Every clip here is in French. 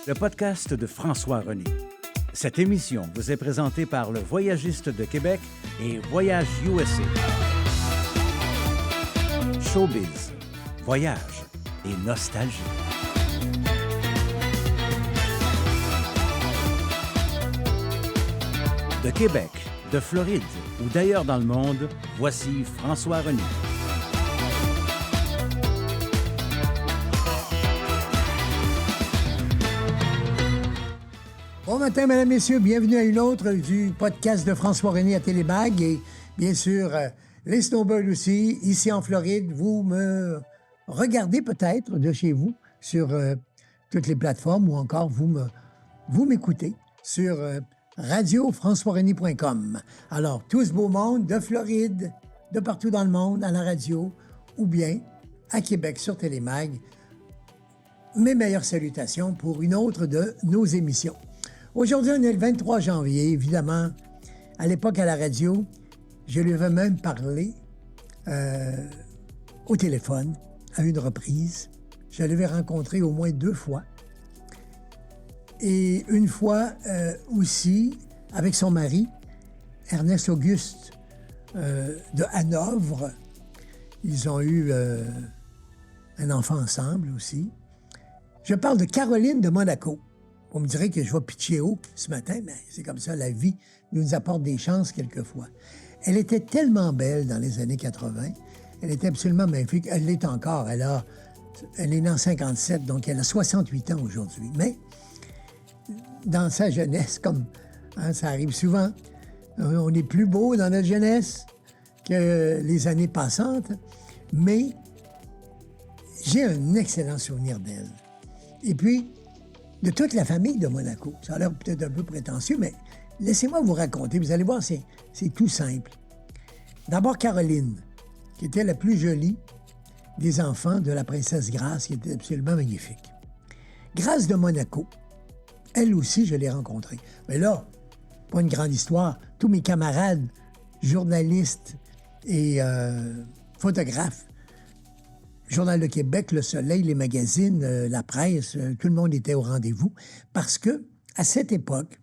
le podcast de François René. Cette émission vous est présentée par le Voyagiste de Québec et Voyage USA. Showbiz, voyage et nostalgie. De Québec, de Floride ou d'ailleurs dans le monde, voici François René. Bon matin, mesdames, messieurs. Bienvenue à une autre du podcast de François René à Télébag. Et bien sûr, les Snowbirds aussi, ici en Floride. Vous me regardez peut-être de chez vous sur toutes les plateformes ou encore vous m'écoutez sur radiofrançoisrené.com. Alors, tout ce beau monde de Floride, de partout dans le monde, à la radio ou bien à Québec sur Télébag. Mes meilleures salutations pour une autre de nos émissions. Aujourd'hui, on est le 23 janvier, évidemment. À l'époque, à la radio, je lui avais même parlé au téléphone à une reprise. Je l'avais rencontré au moins 2 fois. Et une fois aussi avec son mari, Ernest Auguste de Hanovre. Ils ont eu un enfant ensemble aussi. Je parle de Caroline de Monaco. On me dirait que je vais pitcher haut ce matin, mais c'est comme ça, la vie nous apporte des chances quelquefois. Elle était tellement belle dans les années 80. Elle était absolument magnifique. Elle l'est encore. Elle est née en 57, donc elle a 68 ans aujourd'hui. Mais dans sa jeunesse, comme ça arrive souvent, on est plus beau dans notre jeunesse que les années passantes, mais j'ai un excellent souvenir d'elle. Et puis, de toute la famille de Monaco. Ça a l'air peut-être un peu prétentieux, mais laissez-moi vous raconter. Vous allez voir, c'est tout simple. D'abord, Caroline, qui était la plus jolie des enfants de la princesse Grace, qui était absolument magnifique. Grace de Monaco, elle aussi, je l'ai rencontrée. Mais là, pas une grande histoire. Tous mes camarades, journalistes et photographes, Journal de Québec, Le Soleil, les magazines, la presse, tout le monde était au rendez-vous parce que à cette époque,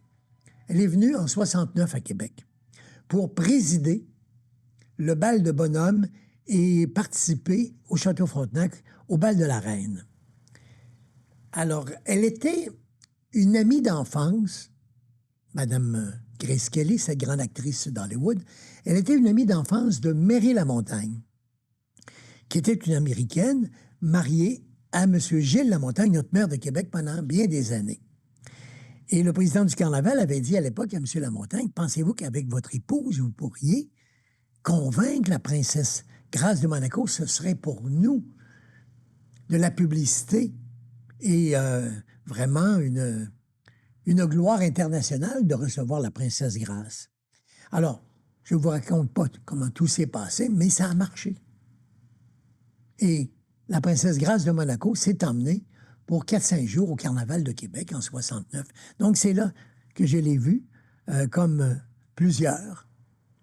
elle est venue en 69 à Québec pour présider le bal de bonhomme et participer au Château Frontenac au bal de la Reine. Alors, elle était une amie d'enfance, Madame Grace Kelly, cette grande actrice d'Hollywood. Elle était une amie d'enfance de Mary Lamontagne, qui était une Américaine mariée à M. Gilles Lamontagne, notre maire de Québec, pendant bien des années. Et le président du Carnaval avait dit à l'époque à M. Lamontagne, « Pensez-vous qu'avec votre épouse, vous pourriez convaincre la princesse Grace de Monaco, ce serait pour nous de la publicité et vraiment une gloire internationale de recevoir la princesse Grace. » Alors, je ne vous raconte pas comment tout s'est passé, mais ça a marché. Et la princesse Grace de Monaco s'est emmenée pour 4-5 jours au Carnaval de Québec en 69. Donc, c'est là que je l'ai vue, comme plusieurs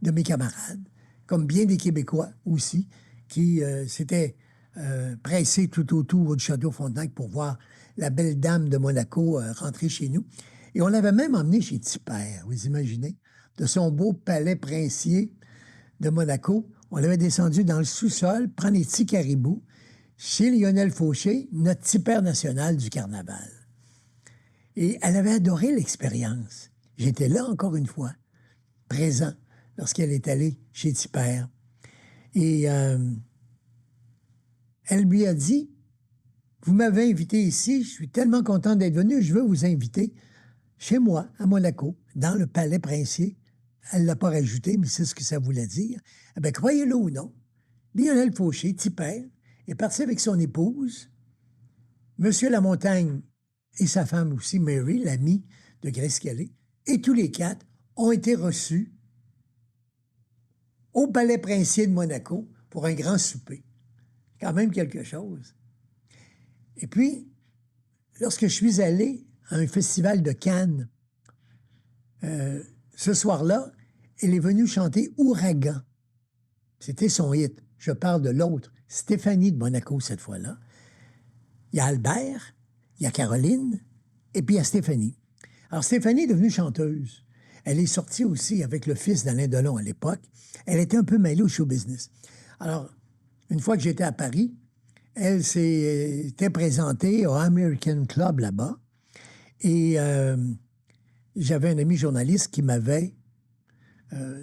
de mes camarades, comme bien des Québécois aussi, qui s'étaient pressés tout autour du Château Frontenac pour voir la belle dame de Monaco rentrer chez nous. Et on l'avait même emmenée chez Tipper, vous imaginez, de son beau palais princier de Monaco. On l'avait descendu dans le sous-sol, prendre les petits caribous, chez Lionel Fauché, notre tipeur national du Carnaval. Et elle avait adoré l'expérience. J'étais là, encore une fois, présent, lorsqu'elle est allée chez Tipper. Et elle lui a dit, « Vous m'avez invité ici, je suis tellement content d'être venu, je veux vous inviter chez moi, à Monaco, dans le palais princier. » Elle ne l'a pas rajouté, mais c'est ce que ça voulait dire. Eh bien, croyez-le ou non, Lionel Fauché, Tipper, est parti avec son épouse, M. Lamontagne et sa femme aussi, Mary, l'amie de Grace Kelly, et tous les 4 ont été reçus au palais princier de Monaco pour un grand souper. Quand même quelque chose. Et puis, lorsque je suis allé à un festival de Cannes, ce soir-là, elle est venue chanter Ouragan. C'était son hit. Je parle de l'autre, Stéphanie de Monaco, cette fois-là. Il y a Albert, il y a Caroline, Et puis, il y a Stéphanie. Alors, Stéphanie est devenue chanteuse. Elle est sortie aussi avec le fils d'Alain Delon à l'époque. Elle était un peu mêlée au show business. Alors, une fois que j'étais à Paris, elle s'était présentée au American Club là-bas. Et j'avais un ami journaliste qui m'avait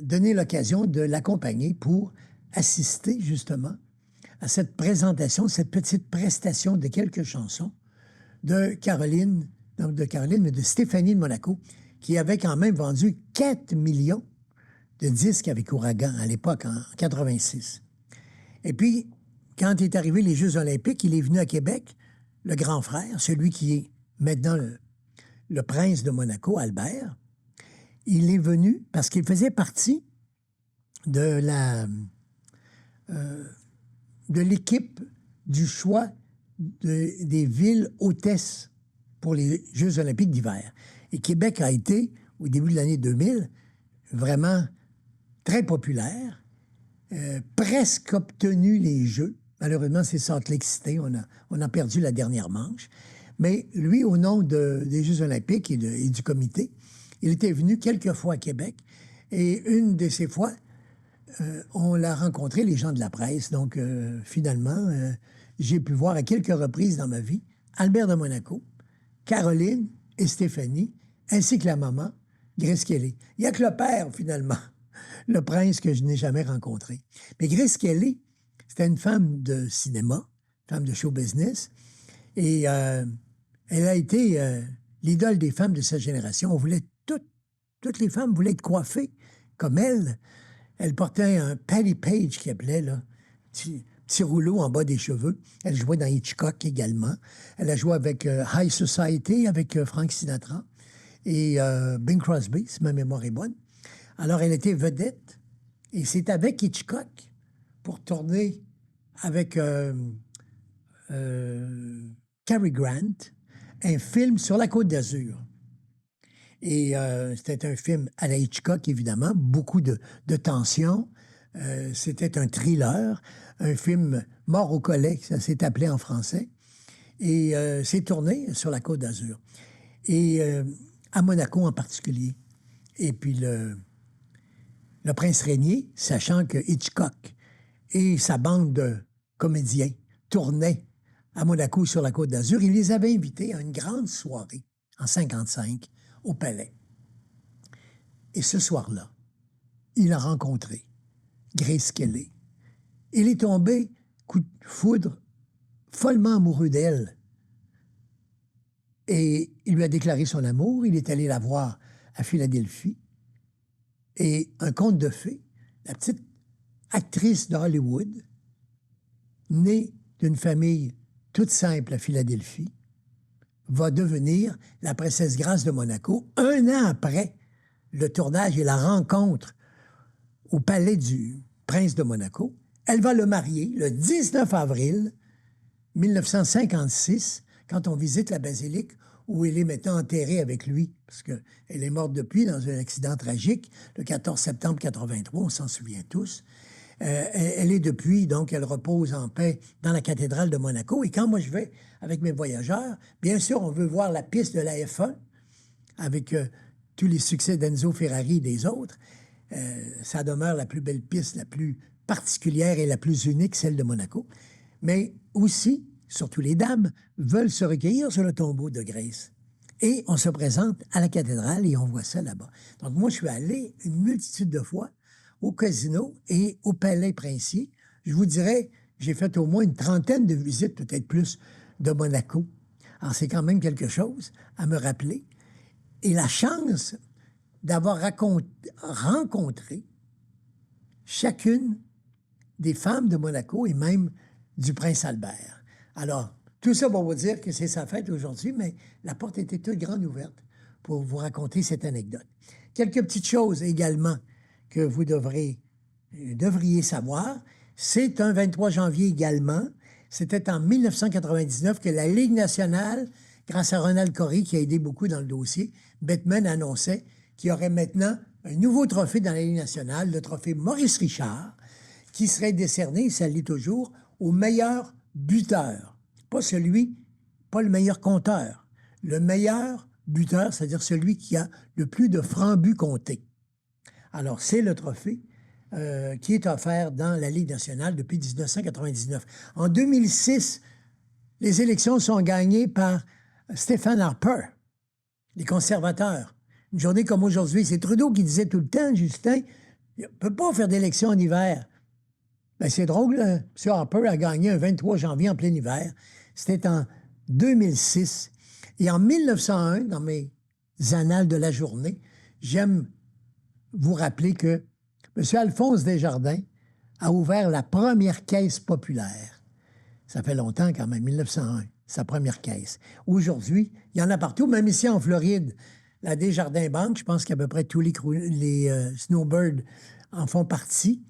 donné l'occasion de l'accompagner pour assister justement à cette présentation, cette petite prestation de quelques chansons de Caroline, non de Caroline, mais de Stéphanie de Monaco, qui avait quand même vendu 4 millions de disques avec Ouragan à l'époque, en 86. Et puis, quand est arrivé les Jeux olympiques, il est venu à Québec, le grand frère, celui qui est maintenant le prince de Monaco, Albert. Il est venu parce qu'il faisait partie de l'équipe du choix des villes hôtesses pour les Jeux olympiques d'hiver. Et Québec a été, au début de l'année 2000, vraiment très populaire, presque obtenu les Jeux. Malheureusement, c'est Salt Lake City, on a perdu la dernière manche. Mais lui, au nom des Jeux olympiques et du comité, il était venu quelques fois à Québec. Et une de ces fois, on l'a rencontré, les gens de la presse. Donc, finalement, j'ai pu voir à quelques reprises dans ma vie Albert de Monaco, Caroline et Stéphanie, ainsi que la maman, Grace Kelly. Il n'y a que le père, finalement, le prince que je n'ai jamais rencontré. Mais Grace Kelly, c'était une femme de cinéma, femme de show business, et elle a été l'idole des femmes de sa génération. On voulait toutes les femmes voulaient être coiffées comme elle. Elle portait un Patty Page qui appelait, là, petit rouleau en bas des cheveux. Elle jouait dans Hitchcock également. Elle a joué avec High Society, avec Frank Sinatra et Bing Crosby, si ma mémoire est bonne. Alors, elle était vedette. Et c'est avec Hitchcock, pour tourner avec Cary Grant, un film sur la Côte d'Azur. Et c'était un film à la Hitchcock, évidemment, beaucoup de tension. C'était un thriller, un film mort au collet, ça s'est appelé en français. Et c'est tourné sur la Côte d'Azur. Et à Monaco en particulier. Et puis le prince Régnier, sachant que Hitchcock et sa bande de comédiens tournaient à Monaco sur la Côte d'Azur, il les avait invités à une grande soirée en 1955 au Palais. Et ce soir-là, il a rencontré Grace Kelly. Il est tombé, coup de foudre, follement amoureux d'elle. Et il lui a déclaré son amour. Il est allé la voir à Philadelphie. Et un conte de fées, la petite actrice de Hollywood, née d'une famille toute simple à Philadelphie, va devenir la princesse Grâce de Monaco 1 an après le tournage et la rencontre au palais du prince de Monaco. Elle va le marier le 19 avril 1956, quand on visite la basilique où elle est maintenant enterrée avec lui, parce qu'elle est morte depuis dans un accident tragique le 14 septembre 1983, on s'en souvient tous. Elle est depuis, donc elle repose en paix dans la cathédrale de Monaco. Et quand moi je vais avec mes voyageurs, bien sûr, on veut voir la piste de la F1 avec tous les succès d'Enzo Ferrari et des autres. Ça demeure la plus belle piste, la plus particulière et la plus unique, celle de Monaco. Mais aussi, surtout les dames, veulent se recueillir sur le tombeau de Grace. Et on se présente à la cathédrale et on voit ça là-bas. Donc moi, je suis allé une multitude de fois au casino et au palais princier. Je vous dirais, j'ai fait au moins une trentaine de visites, peut-être plus, de Monaco. Alors, c'est quand même quelque chose à me rappeler. Et la chance d'avoir rencontré chacune des femmes de Monaco et même du prince Albert. Alors, tout ça pour vous dire que c'est sa fête aujourd'hui, mais la porte était toute grande ouverte pour vous raconter cette anecdote. Quelques petites choses également que vous devriez savoir. C'est un 23 janvier également. C'était en 1999 que la Ligue nationale, grâce à Ronald Corey, qui a aidé beaucoup dans le dossier, Bettman annonçait qu'il y aurait maintenant un nouveau trophée dans la Ligue nationale, le trophée Maurice Richard, qui serait décerné, ça l'est toujours, au meilleur buteur. Pas le meilleur compteur, le meilleur buteur, c'est-à-dire celui qui a le plus de francs-buts comptés. Alors, c'est le trophée qui est offert dans la Ligue nationale depuis 1999. En 2006, les élections sont gagnées par Stephen Harper, les conservateurs. Une journée comme aujourd'hui, c'est Trudeau qui disait tout le temps, Justin, il ne peut pas faire d'élection en hiver. Ben, c'est drôle, là. M. Harper a gagné un 23 janvier en plein hiver. C'était en 2006. Et en 1901, dans mes annales de la journée, j'aime vous rappeler que M. Alphonse Desjardins a ouvert la première caisse populaire. Ça fait longtemps quand même, 1901, sa première caisse. Aujourd'hui, il y en a partout, même ici en Floride. La Desjardins Bank, je pense qu'à peu près tous les snowbirds en font partie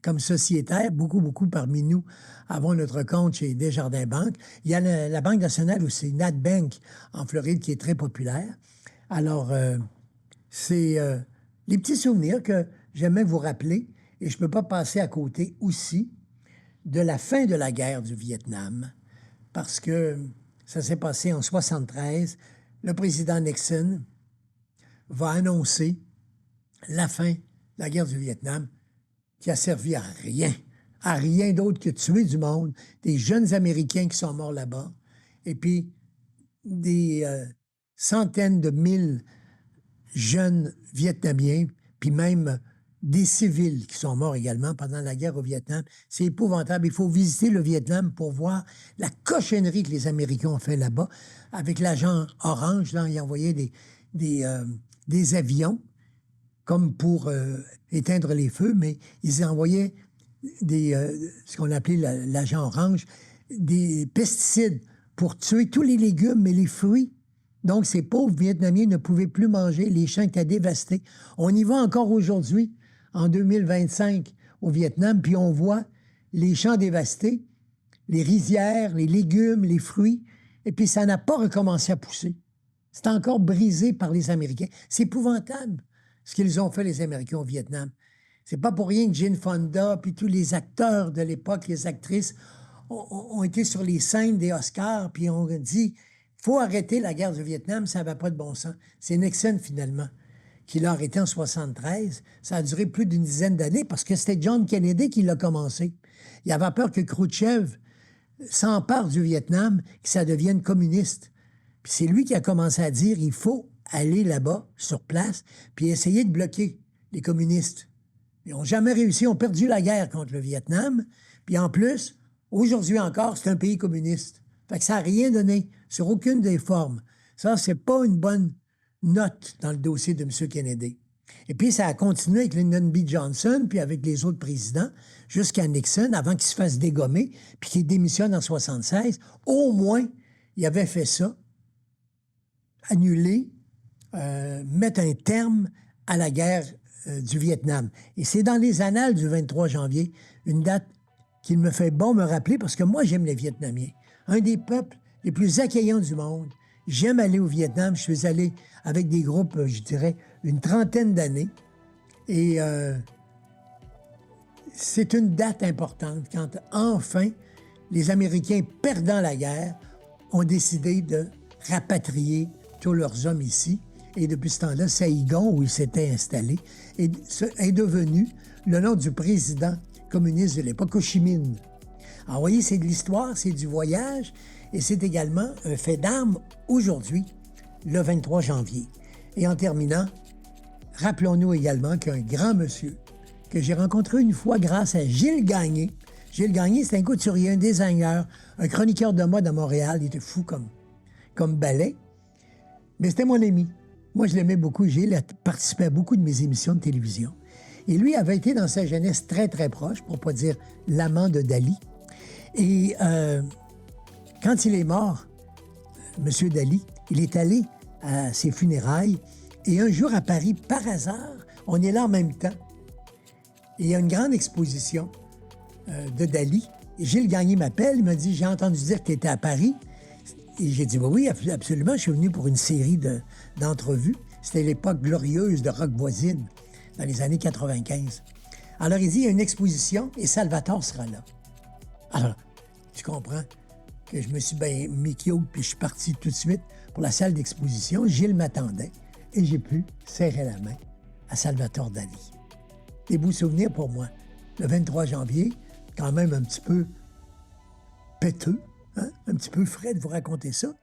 comme sociétaires. Beaucoup parmi nous avons notre compte chez Desjardins Bank. Il y a la Banque nationale aussi, NatBank, en Floride, qui est très populaire. Alors, c'est les petits souvenirs que j'aimais vous rappeler. Et je ne peux pas passer à côté aussi de la fin de la guerre du Vietnam, parce que ça s'est passé en 1973. Le président Nixon va annoncer la fin de la guerre du Vietnam, qui a servi à rien d'autre que tuer du monde, des jeunes Américains qui sont morts là-bas, et puis des centaines de mille jeunes Vietnamiens, puis même des civils qui sont morts également pendant la guerre au Vietnam. C'est épouvantable. Il faut visiter le Vietnam pour voir la cochonnerie que les Américains ont fait là-bas. Avec l'agent Orange, là, ils envoyaient des avions comme pour éteindre les feux, mais ils envoyaient ce qu'on appelait l'agent Orange, des pesticides pour tuer tous les légumes et les fruits. Donc, ces pauvres Vietnamiens ne pouvaient plus manger. Les champs étaient dévastés. On y va encore aujourd'hui, en 2025, au Vietnam, puis on voit les champs dévastés, les rizières, les légumes, les fruits, et puis ça n'a pas recommencé à pousser. C'est encore brisé par les Américains. C'est épouvantable, ce qu'ils ont fait, les Américains, au Vietnam. C'est pas pour rien que Jane Fonda, puis tous les acteurs de l'époque, les actrices, ont été sur les scènes des Oscars, puis ont dit... faut arrêter la guerre du Vietnam, ça n'avait pas de bon sens. C'est Nixon, finalement, qui l'a arrêté en 1973. Ça a duré plus d'une dizaine d'années parce que c'était John Kennedy qui l'a commencé. Il avait peur que Khrouchtchev s'empare du Vietnam, que ça devienne communiste. Puis c'est lui qui a commencé à dire il faut aller là-bas, sur place, puis essayer de bloquer les communistes. Ils n'ont jamais réussi, ils ont perdu la guerre contre le Vietnam. Puis en plus, aujourd'hui encore, c'est un pays communiste. Fait que ça n'a rien donné sur aucune des formes. Ça, c'est pas une bonne note dans le dossier de M. Kennedy. Et puis, ça a continué avec Lyndon B. Johnson, puis avec les autres présidents, jusqu'à Nixon, avant qu'il se fasse dégommer, puis qu'il démissionne en 1976. Au moins, il avait fait ça, annuler, mettre un terme à la guerre du Vietnam. Et c'est dans les annales du 23 janvier, une date qu'il me fait bon me rappeler, parce que moi, j'aime les Vietnamiens. Un des peuples les plus accueillants du monde. J'aime aller au Vietnam. Je suis allé avec des groupes, je dirais, une trentaine d'années. Et c'est une date importante quand, enfin, les Américains, perdant la guerre, ont décidé de rapatrier tous leurs hommes ici. Et depuis ce temps-là, Saïgon, où ils s'étaient installés, est devenu le nom du président communiste de l'époque, Ho Chi Minh. Alors, vous voyez, c'est de l'histoire, c'est du voyage, et c'est également un fait d'armes aujourd'hui, le 23 janvier. Et en terminant, rappelons-nous également qu'un grand monsieur que j'ai rencontré une fois grâce à Gilles Gagné. Gilles Gagné, c'est un couturier, un designer, un chroniqueur de mode à Montréal. Il était fou comme balai. Mais c'était mon ami. Moi, je l'aimais beaucoup. Gilles a participé à beaucoup de mes émissions de télévision. Et lui avait été dans sa jeunesse très, très proche, pour ne pas dire l'amant de Dali. Et quand il est mort, M. Dali, il est allé à ses funérailles. Et un jour à Paris, par hasard, on est là en même temps. Et il y a une grande exposition de Dali. Et Gilles Gagné m'appelle, il m'a dit « J'ai entendu dire que tu étais à Paris. » Et j'ai dit « Oui, absolument, je suis venu pour une série d'entrevues. » C'était l'époque glorieuse de Rock Voisine, dans les années 95. Alors il dit « Il y a une exposition et Salvatore sera là. » Alors, tu comprends que je me suis bien mis cute, puis je suis parti tout de suite pour la salle d'exposition. Gilles m'attendait et j'ai pu serrer la main à Salvatore Dali. Des beaux souvenirs pour moi. Le 23 janvier, quand même un petit peu péteux, hein? Un petit peu frais de vous raconter ça.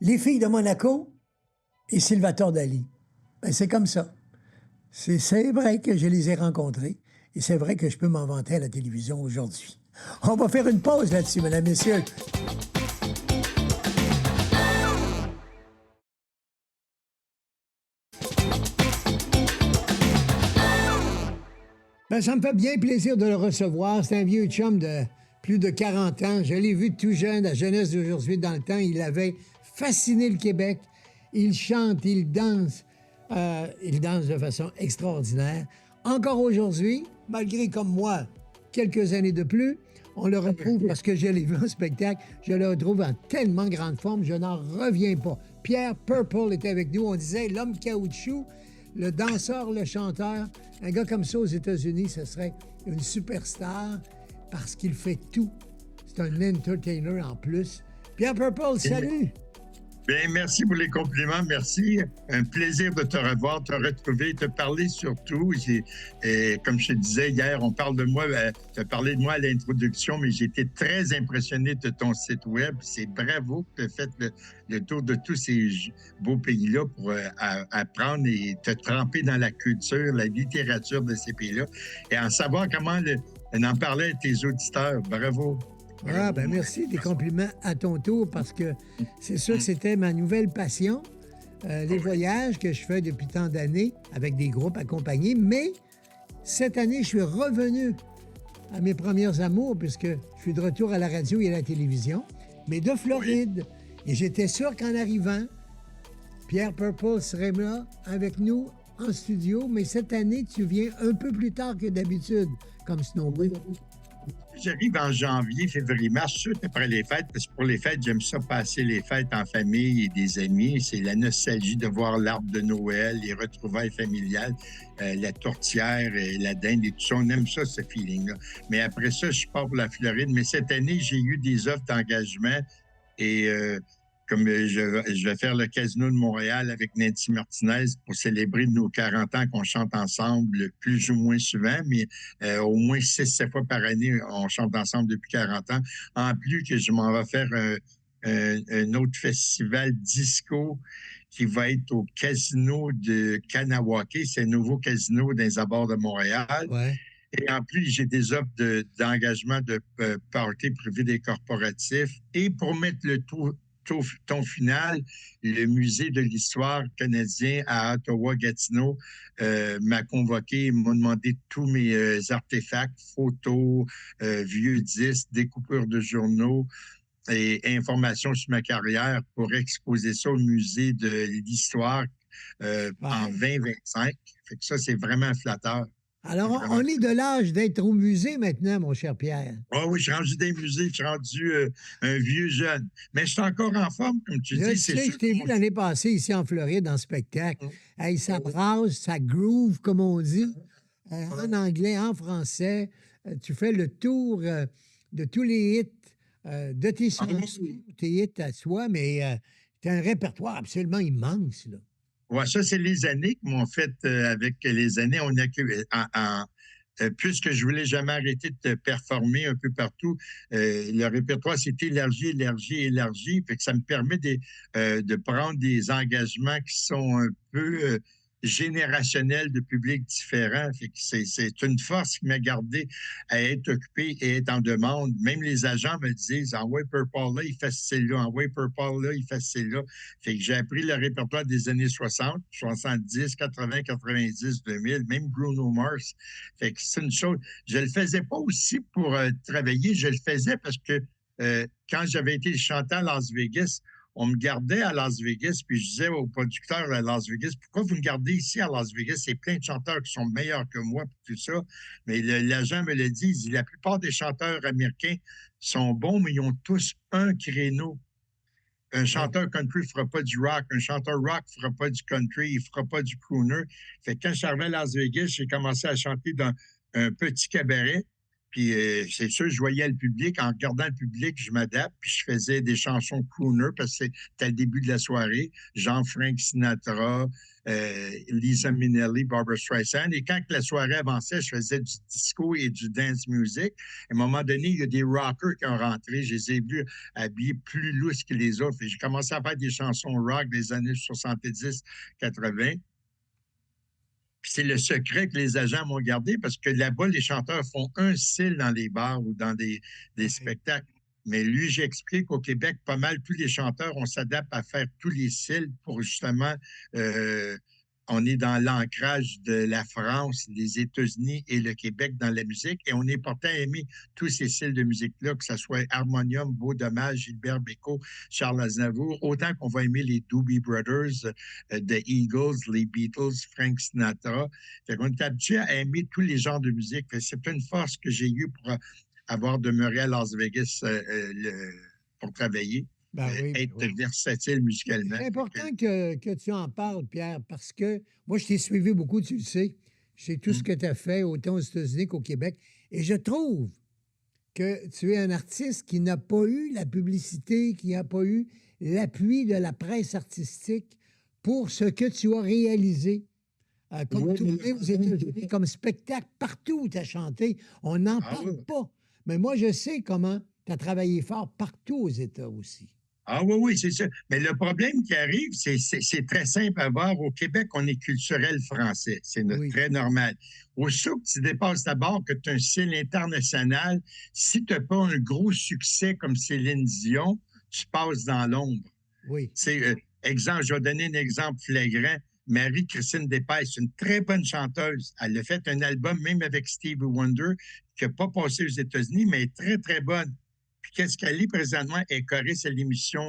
Les filles de Monaco et Salvatore Dali. Ben, c'est comme ça. C'est vrai que je les ai rencontrés et c'est vrai que je peux m'en vanter à la télévision aujourd'hui. On va faire une pause là-dessus, mesdames, messieurs. Ben, ça me fait bien plaisir de le recevoir. C'est un vieux chum de plus de 40 ans. Je l'ai vu tout jeune, la jeunesse d'aujourd'hui. Dans le temps, il avait fasciné le Québec. Il chante, il danse. Il danse de façon extraordinaire. Encore aujourd'hui, malgré comme moi, quelques années de plus, on le retrouve parce que je l'ai vu en spectacle. Je le retrouve en tellement grande forme, je n'en reviens pas. Pierre Purple était avec nous. On disait l'homme caoutchouc, le danseur, le chanteur. Un gars comme ça aux États-Unis, ce serait une superstar parce qu'il fait tout. C'est un entertainer en plus. Pierre Purple, salut! Bien, merci pour les compliments. Merci. Un plaisir de te revoir, te retrouver, te parler surtout. Comme je te disais hier, on parle de moi, tu as parlé de moi à l'introduction, mais j'ai été très impressionné de ton site web. C'est bravo que tu as fait le tour de tous ces beaux pays-là pour apprendre et te tremper dans la culture, la littérature de ces pays-là et en savoir comment en parler à tes auditeurs. Bravo. Ah, ben merci, des compliments à ton tour, parce que c'est sûr que c'était ma nouvelle passion, les voyages que je fais depuis tant d'années avec des groupes accompagnés. Mais cette année, je suis revenu à mes premiers amours, puisque je suis de retour à la radio et à la télévision, mais de Floride. Et j'étais sûr qu'en arrivant, Pierre Purple serait là avec nous en studio, mais cette année, tu viens un peu plus tard que d'habitude, comme snowboard. J'arrive en janvier, février, mars, juste après les fêtes, parce que pour les fêtes, j'aime ça passer les fêtes en famille et des amis. C'est la nostalgie de voir l'arbre de Noël, les retrouvailles familiales, la tourtière, et la dinde et tout ça. On aime ça, ce feeling-là. Mais après ça, je pars pour la Floride. Mais cette année, j'ai eu des offres d'engagement et comme je vais faire le Casino de Montréal avec Nancy Martinez pour célébrer nos 40 ans qu'on chante ensemble plus ou moins souvent, mais au moins 6-7 fois par année, on chante ensemble depuis 40 ans. En plus que je m'en vais faire un autre festival disco qui va être au Casino de Kanawake. C'est un nouveau casino dans les abords de Montréal. Ouais. Et en plus, j'ai des offres d'engagement de party privé des corporatifs. Et pour mettre le ton final, le Musée de l'histoire canadien à Ottawa-Gatineau m'a convoqué, m'a demandé tous mes artefacts, photos, vieux disques, découpures de journaux et informations sur ma carrière pour exposer ça au Musée de l'histoire en 2025. Fait que ça, c'est vraiment flatteur. Alors, on est de l'âge d'être au musée maintenant, mon cher Pierre. Oh oui, je suis rendu des musées, je suis rendu un vieux jeune. Mais je suis encore en forme, comme tu dis. Je t'ai vu l'année passée ici en Floride en spectacle. Hey, ça brasse, ça groove, comme on dit, en anglais, en français. Tu fais le tour de tous les hits de tes chansons, tes hits à soi, mais tu as un répertoire absolument immense, là. Oui, ça, c'est les années qui m'ont fait, avec les années, on a puisque je voulais jamais arrêter de performer un peu partout, le répertoire s'est élargi. Fait que ça me permet de prendre des engagements qui sont un peu générationnels de publics différents. Fait que c'est une force qui m'a gardé à être occupé et être en demande. Même les agents me disent, envoie Purple là, il fait celle-là, envoie Purple là, il fait celle-là. Fait que j'ai appris le répertoire des années 60, 70, 80, 90, 2000, même Bruno Mars. Fait que c'est une chose. Je le faisais pas aussi pour travailler, je le faisais parce que quand j'avais été chanter à Las Vegas, on me gardait à Las Vegas, puis je disais au producteur à Las Vegas, pourquoi vous me gardez ici à Las Vegas? C'est plein de chanteurs qui sont meilleurs que moi, puis tout ça. Mais l'agent me l'a dit, il dit, la plupart des chanteurs américains sont bons, mais ils ont tous un créneau. Un chanteur country ne fera pas du rock, un chanteur rock ne fera pas du country, il ne fera pas du crooner. Fait que quand je suis arrivé à Las Vegas, j'ai commencé à chanter dans un petit cabaret. Puis c'est sûr, je voyais le public. En regardant le public, je m'adapte. Puis je faisais des chansons crooner parce que c'était le début de la soirée. Jean-Frank Sinatra, Lisa Minnelli, Barbra Streisand. Et quand la soirée avançait, je faisais du disco et du dance music. À un moment donné, il y a des rockers qui ont rentré. Je les ai vus habillés plus lousses que les autres. Et j'ai commencé à faire des chansons rock des années 70-80. C'est le secret que les agents m'ont gardé parce que là-bas, les chanteurs font un style dans les bars ou dans des spectacles. Mais lui, j'explique qu'au Québec, pas mal, tous les chanteurs, on s'adapte à faire tous les styles pour justement on est dans l'ancrage de la France, les États-Unis et le Québec dans la musique. Et on est porté à aimer tous ces styles de musique-là, que ce soit Harmonium, Beau Dommage, Gilbert Bécaud, Charles Aznavour, autant qu'on va aimer les Doobie Brothers, The Eagles, les Beatles, Frank Sinatra. Fait qu'on est habitué à aimer tous les genres de musique. C'est une force que j'ai eue pour avoir demeuré à Las Vegas pour travailler. Ben oui, être versatile musicalement. C'est important que tu en parles, Pierre, parce que moi, je t'ai suivi beaucoup, tu le sais. Je sais tout ce que tu as fait, autant aux États-Unis qu'au Québec. Et je trouve que tu es un artiste qui n'a pas eu la publicité, qui n'a pas eu l'appui de la presse artistique pour ce que tu as réalisé. Comme tournée aux États-Unis, comme spectacle, partout où tu as chanté. On n'en parle pas. Mais moi, je sais comment tu as travaillé fort partout aux États aussi. Ah oui, c'est ça. Mais le problème qui arrive, c'est très simple à voir. Au Québec, on est culturel français. C'est très normal. Aussitôt que tu dépasses d'abord que tu as un style international, si tu n'as pas un gros succès comme Céline Dion, tu passes dans l'ombre. Oui. Exemple, je vais donner un exemple flagrant. Marie-Christine Despaix, c'est une très bonne chanteuse. Elle a fait un album, même avec Stevie Wonder, qui n'a pas passé aux États-Unis, mais est très, très bonne. Puis qu'est-ce qu'elle est présentement? Elle choriste à l'émission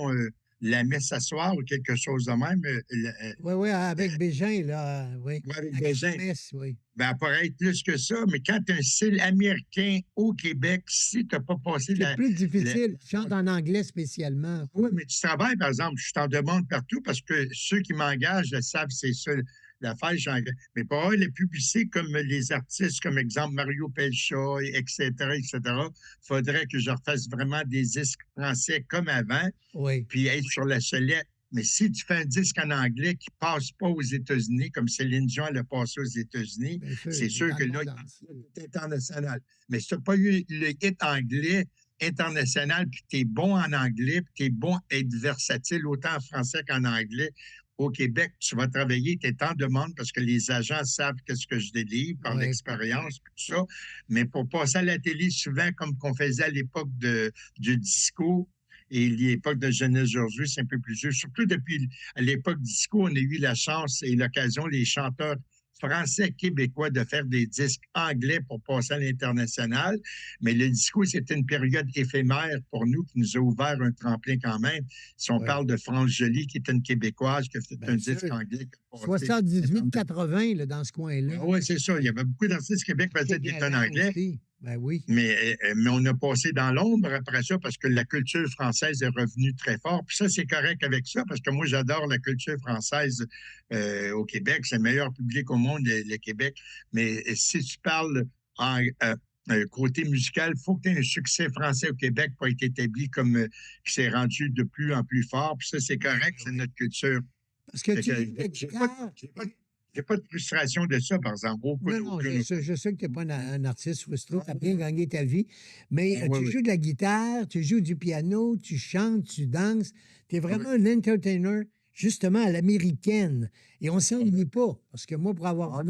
La Messe à soir ou quelque chose de même. Oui, avec Bégin, là. Oui, avec Bégin. Messe, oui. Ben, elle pourrait être plus que ça, mais quand tu as un style américain au Québec, si tu n'as pas passé... C'est plus difficile. Tu chantes en anglais spécialement. Oui, mais tu travailles, par exemple, je t'en demande partout parce que ceux qui m'engagent le savent, c'est ça. L'affaire, mais pour avoir les publicités comme les artistes, comme exemple Mario Pelcha, etc., il faudrait que je refasse vraiment des disques français comme avant, puis être sur la sellette. Mais si tu fais un disque en anglais qui ne passe pas aux États-Unis, comme Céline Dion l'a passé aux États-Unis, c'est sûr que là, il est international. Mais si tu n'as pas eu le hit anglais international, puis tu es bon en anglais, puis tu es bon à être versatile autant en français qu'en anglais, au Québec, tu vas travailler, tu es en demande parce que les agents savent qu'est-ce que je délivre par l'expérience, tout ça. Mais pour passer à la télé, souvent, comme qu'on faisait à l'époque du disco et l'époque de Jeunesse aujourd'hui, c'est un peu plus dur. Surtout depuis à l'époque du disco, on a eu la chance et l'occasion, les chanteurs français, québécois, de faire des disques anglais pour passer à l'international. Mais le disco, c'était une période éphémère pour nous qui nous a ouvert un tremplin quand même. Si on parle de France Joly, qui était une Québécoise, qui a fait un disque anglais. 78-80 dans ce coin-là. Oui, c'est ça. Il y avait beaucoup d'artistes Québec qui faisaient des tonnes anglais. Aussi. Ben oui. Mais on a passé dans l'ombre après ça parce que la culture française est revenue très fort. Puis ça, c'est correct avec ça parce que moi, j'adore la culture française au Québec. C'est le meilleur public au monde, le Québec. Mais si tu parles en côté musical, il faut que tu aies un succès français au Québec pour être établi comme qui s'est rendu de plus en plus fort. Puis ça, c'est correct, c'est notre culture. Parce que j'ai pas de frustration de ça, par exemple. Non, je sais que tu n'es pas un artiste frustré, tu as bien gagné ta vie, mais tu joues de la guitare, tu joues du piano, tu chantes, tu danses. Tu es vraiment un entertainer, justement, à l'américaine. Et on ne s'ennuie pas, parce que moi, pour avoir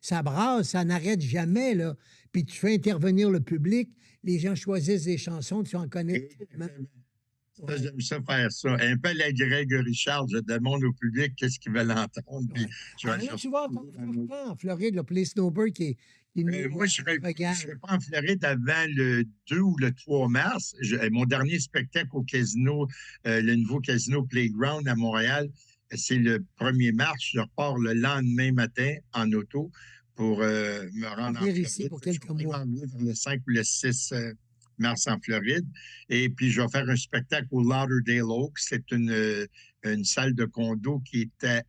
ça brasse, ça n'arrête jamais, là. Puis tu fais intervenir le public, les gens choisissent des chansons, tu en connais tellement. J'aime ça faire ça. Un peu la Greg Richard, je demande au public qu'est-ce qu'ils veulent entendre. Puis tu vas en Floride, le Play Snowbird qui est moi, je ne serai pas en Floride avant le 2 ou le 3 mars. Mon dernier spectacle au casino, le nouveau casino Playground à Montréal, c'est le 1er mars. Je repars le lendemain matin en auto pour me rendre en Floride. Ici pour quelques mois. Le 5 ou le 6 mars en Floride. Et puis, je vais faire un spectacle au Lauderdale Oaks. C'est une salle de condo qui était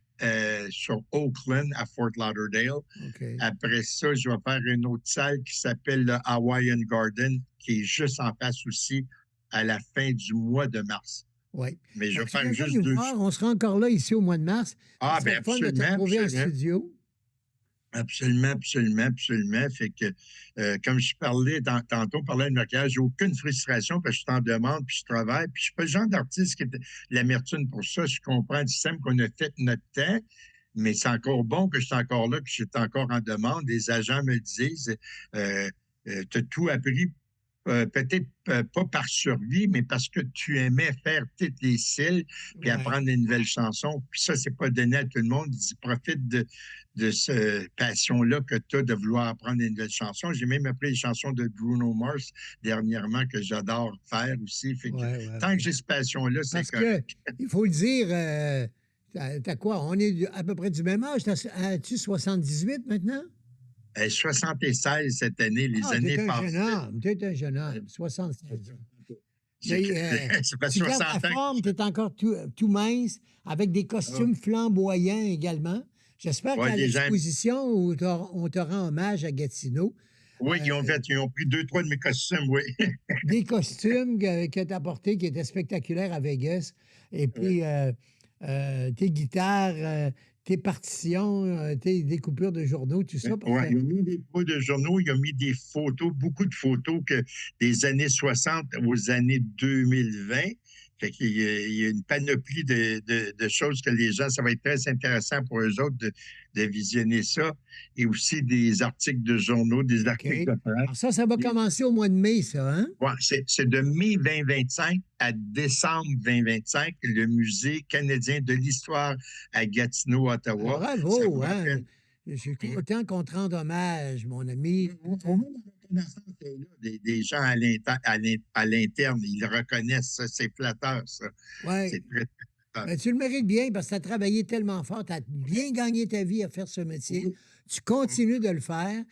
sur Oakland à Fort Lauderdale. OK. Après ça, je vais faire une autre salle qui s'appelle le Hawaiian Garden, qui est juste en face aussi à la fin du mois de mars. Oui. Mais je vais Tu faire viendras juste nous 2 voir, on sera encore là ici au mois de mars. Ah, Ça bien, serait le fun de te absolument, retrouver en absolument. studio. Absolument, absolument, absolument. Fait que, comme je parlais tantôt, parlais de maquillage, j'ai aucune frustration parce que je t'en demande, puis je travaille, puis je suis pas le genre d'artiste qui est l'amertume pour ça. Je comprends le système qu'on a fait notre temps, mais c'est encore bon que je suis encore là, que je suis encore en demande. Les agents me disent, tu as tout appris peut-être pas par survie, mais parce que tu aimais faire toutes les cils puis Ouais. apprendre des nouvelles chansons. Puis ça, c'est pas donné à tout le monde. Ils profitent de cette passion-là que tu as de vouloir apprendre des nouvelles chansons. J'ai même appris les chansons de Bruno Mars dernièrement que j'adore faire aussi. Fait que tant que j'ai cette passion-là, c'est Parce correct. que, il faut le dire, t'as quoi? On est à peu près du même âge. As-tu 78 maintenant? 76 cette année, les années T'es un passées. jeune homme. T'es un jeune homme. 76 ans. Mais, Ça fait tu gardes 60 la ans. forme, tu es encore tout mince, avec des costumes flamboyants également. J'espère Ouais, qu'à les gens- l'exposition où on te rend hommage à Gatineau, Oui, ils ont pris 2, 3 de mes costumes, oui. des costumes que tu as portés qui étaient spectaculaires à Vegas, et puis tes guitares, tes partitions, tes découpures de journaux, tout ça. Ouais, ils ont mis des photos de journaux, ils ont mis des photos, beaucoup de photos des années 60 aux années 2020. Fait qu'il y a une panoplie de choses que les gens, ça va être très intéressant pour eux autres de visionner ça. Et aussi des articles de journaux, des articles de presse. Alors ça va commencer au mois de mai, ça, hein? Ouais, c'est de mai 2025 à décembre 2025, le Musée canadien de l'histoire à Gatineau, Ottawa. Bravo, hein? Je suis content qu'on te rende hommage, mon ami. Au moins, la reconnaissance est là. Des gens à l'interne, ils le reconnaissent, ça. C'est flatteur, ça. Oui. C'est très, très flatteur. Ben, tu le mérites bien parce que tu as travaillé tellement fort, tu as bien gagné ta vie à faire ce métier. Oui. Tu continues de le faire.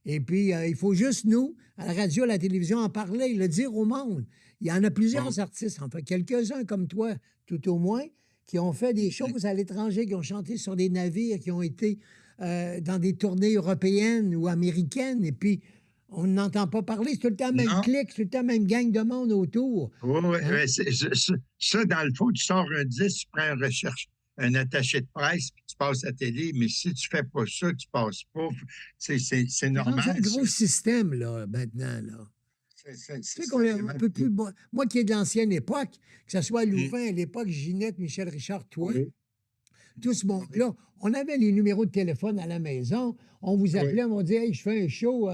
Et puis, il faut juste nous, à la radio, à la télévision, en parler, le dire au monde. Il y en a plusieurs artistes, en fait, quelques-uns comme toi, tout au moins, qui ont fait des choses à l'étranger, qui ont chanté sur des navires, qui ont été dans des tournées européennes ou américaines. Et puis, on n'entend pas parler. C'est tout le temps le même Non. clic, c'est tout le temps la même gang de monde autour. Oui, Hein? ça, dans le fond, tu sors un disque, tu prends un attaché de presse, puis tu passes à la télé, mais si tu fais pas ça, tu passes pas. C'est C'est normal. un gros ça. système, là, maintenant, là. Tu sais qu'on vraiment- peut plus. Moi qui est de l'ancienne époque, que ce soit Louvain à l'époque, Ginette, Michel Richard, toi, Oui. tout ce monde-là, on avait les numéros de téléphone à la maison. On vous appelait, on dit hey, je fais un show.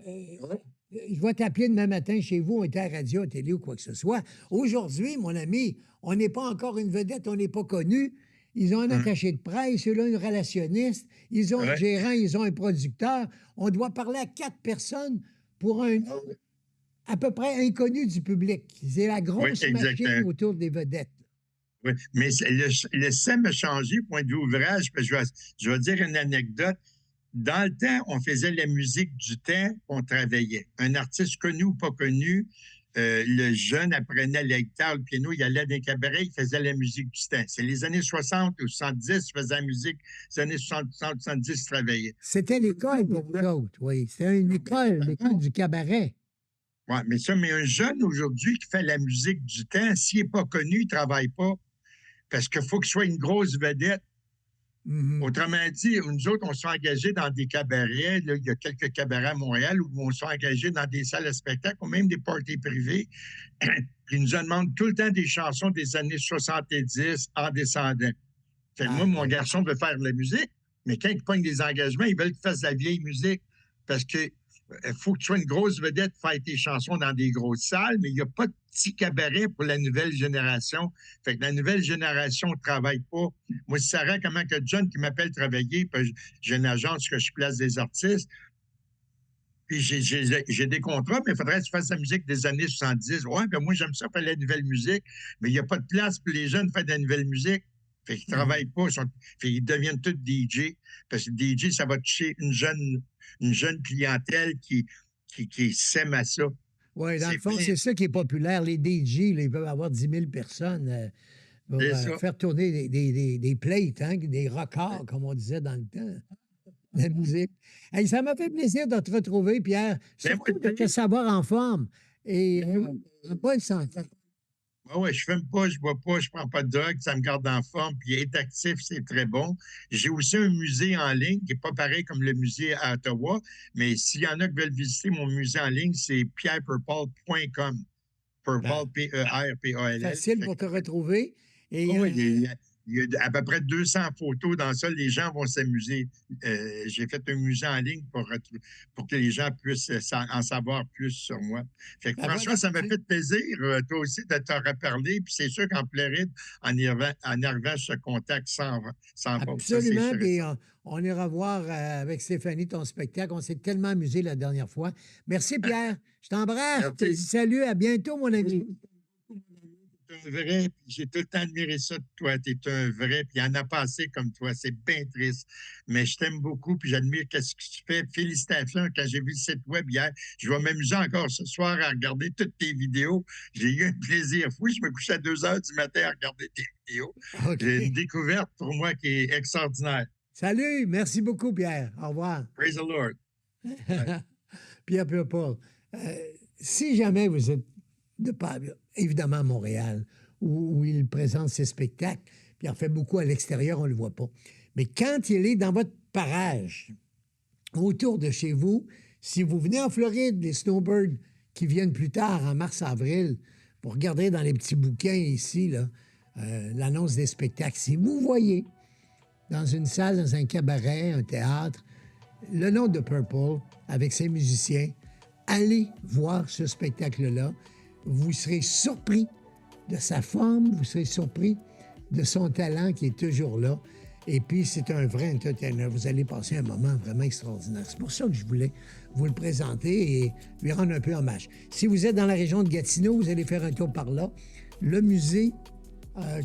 Je vais t'appeler demain matin chez vous, on était à la radio, à la télé ou quoi que ce soit. Aujourd'hui, mon ami, on n'est pas encore une vedette, on n'est pas connu. Ils ont un attaché de presse, eux-là, une relationniste, ils ont un Ouais. gérant, ils ont un producteur. On doit parler à 4 personnes pour un à peu près inconnu du public. C'est la grosse Oui, exactement. machine autour des vedettes. Oui, mais le système a changé, point de vue ouvrage. Parce que je vais dire une anecdote. Dans le temps, on faisait la musique du temps, on travaillait. Un artiste connu ou pas connu, le jeune apprenait la guitare, le piano, il allait dans des cabarets, il faisait la musique du temps. C'est les années 60 ou 70, il faisait la musique. Les années 60, 70, il travaillait. C'était l'école pour vous autres, oui. C'était une école, l'école du cabaret. Oui, mais un jeune aujourd'hui qui fait la musique du temps, s'il n'est pas connu, il ne travaille pas. Parce qu'il faut qu'il soit une grosse vedette. Mhm. Autrement dit, nous autres, on s'est engagés dans des cabarets. Là, il y a quelques cabarets à Montréal où on s'est engagés dans des salles de spectacle ou même des parties privées. Puis ils nous demandent tout le temps des chansons des années 70 en descendant. Fait que moi, mon garçon veut faire de la musique, mais quand il pogne des engagements, ils veulent qu'il fasse de la vieille musique. Parce que faut que tu sois une grosse vedette pour faire tes chansons dans des grosses salles, mais il n'y a pas de petit cabaret pour la nouvelle génération. Fait que la nouvelle génération ne travaille pas. Moi, si ça rend comment que John qui m'appelle travailler, puis j'ai une agence que je place des artistes, puis j'ai des contrats, mais il faudrait que tu fasses la musique des années 70. Ouais, ben moi, j'aime ça faire la nouvelle musique, mais il n'y a pas de place pour les jeunes de faire de la nouvelle musique. Fait qu'ils ne travaillent pas. Fait qu'ils deviennent tous DJ. Parce que DJ, ça va toucher une jeune clientèle qui s'aime à ça. Oui, dans le fond, bien. c'est ça qui est populaire. Les DJ, là, ils peuvent avoir 10 000 personnes. pour C'est ça. faire tourner des plates, hein, des records, comme on disait dans le temps. La musique. Hey, ça m'a fait plaisir de te retrouver, Pierre. Ben, Surtout moi, de te savoir en forme. Et bonne santé. Oui, je fume pas, je bois pas, je prends pas de drogue, ça me garde en forme, puis être actif, c'est très bon. J'ai aussi un musée en ligne qui n'est pas pareil comme le musée à Ottawa, mais s'il y en a qui veulent visiter mon musée en ligne, c'est pierreperpaul.com. Purple, P-E-R-P-A-L-L. Facile pour te retrouver. Et, Oui, il y a à peu près 200 photos dans ça. Les gens vont s'amuser. J'ai fait un musée en ligne pour que les gens puissent en savoir plus sur moi. Fait que, franchement, ça m'a fait plaisir, toi aussi, de te reparler. Puis c'est sûr qu'en Floride, en arrivant, je te contacte sans faute. absolument. Puis on ira voir avec Stéphanie ton spectacle. On s'est tellement amusé la dernière fois. Merci, Pierre. Je t'embrasse. Je te dis salut. À bientôt, mon ami. T'es un vrai, puis j'ai tout le temps admiré ça de toi. T'es un vrai, puis il y en a pas assez comme toi. C'est bien triste. Mais je t'aime beaucoup, puis j'admire ce que tu fais. Félicitations. Quand j'ai vu le site web hier, je vais m'amuser encore ce soir à regarder toutes tes vidéos. J'ai eu un plaisir fou. Je me couchais à 2 heures du matin à regarder tes vidéos. OK. J'ai une découverte pour moi qui est extraordinaire. Salut. Merci beaucoup, Pierre. Au revoir. Praise the Lord. Pierre Paul. Si jamais vous êtes évidemment à Montréal, où il présente ses spectacles, puis il en fait beaucoup à l'extérieur, on ne le voit pas. Mais quand il est dans votre parage, autour de chez vous, si vous venez en Floride, les snowbirds qui viennent plus tard, en mars-avril, vous regarderez dans les petits bouquins ici, là, l'annonce des spectacles. Si vous voyez dans une salle, dans un cabaret, un théâtre, le nom de Purple avec ses musiciens, allez voir ce spectacle-là. Vous serez surpris de sa forme, vous serez surpris de son talent qui est toujours là. Et puis, c'est un vrai entertainer. Vous allez passer un moment vraiment extraordinaire. C'est pour ça que je voulais vous le présenter et lui rendre un peu hommage. Si vous êtes dans la région de Gatineau, vous allez faire un tour par là. Le Musée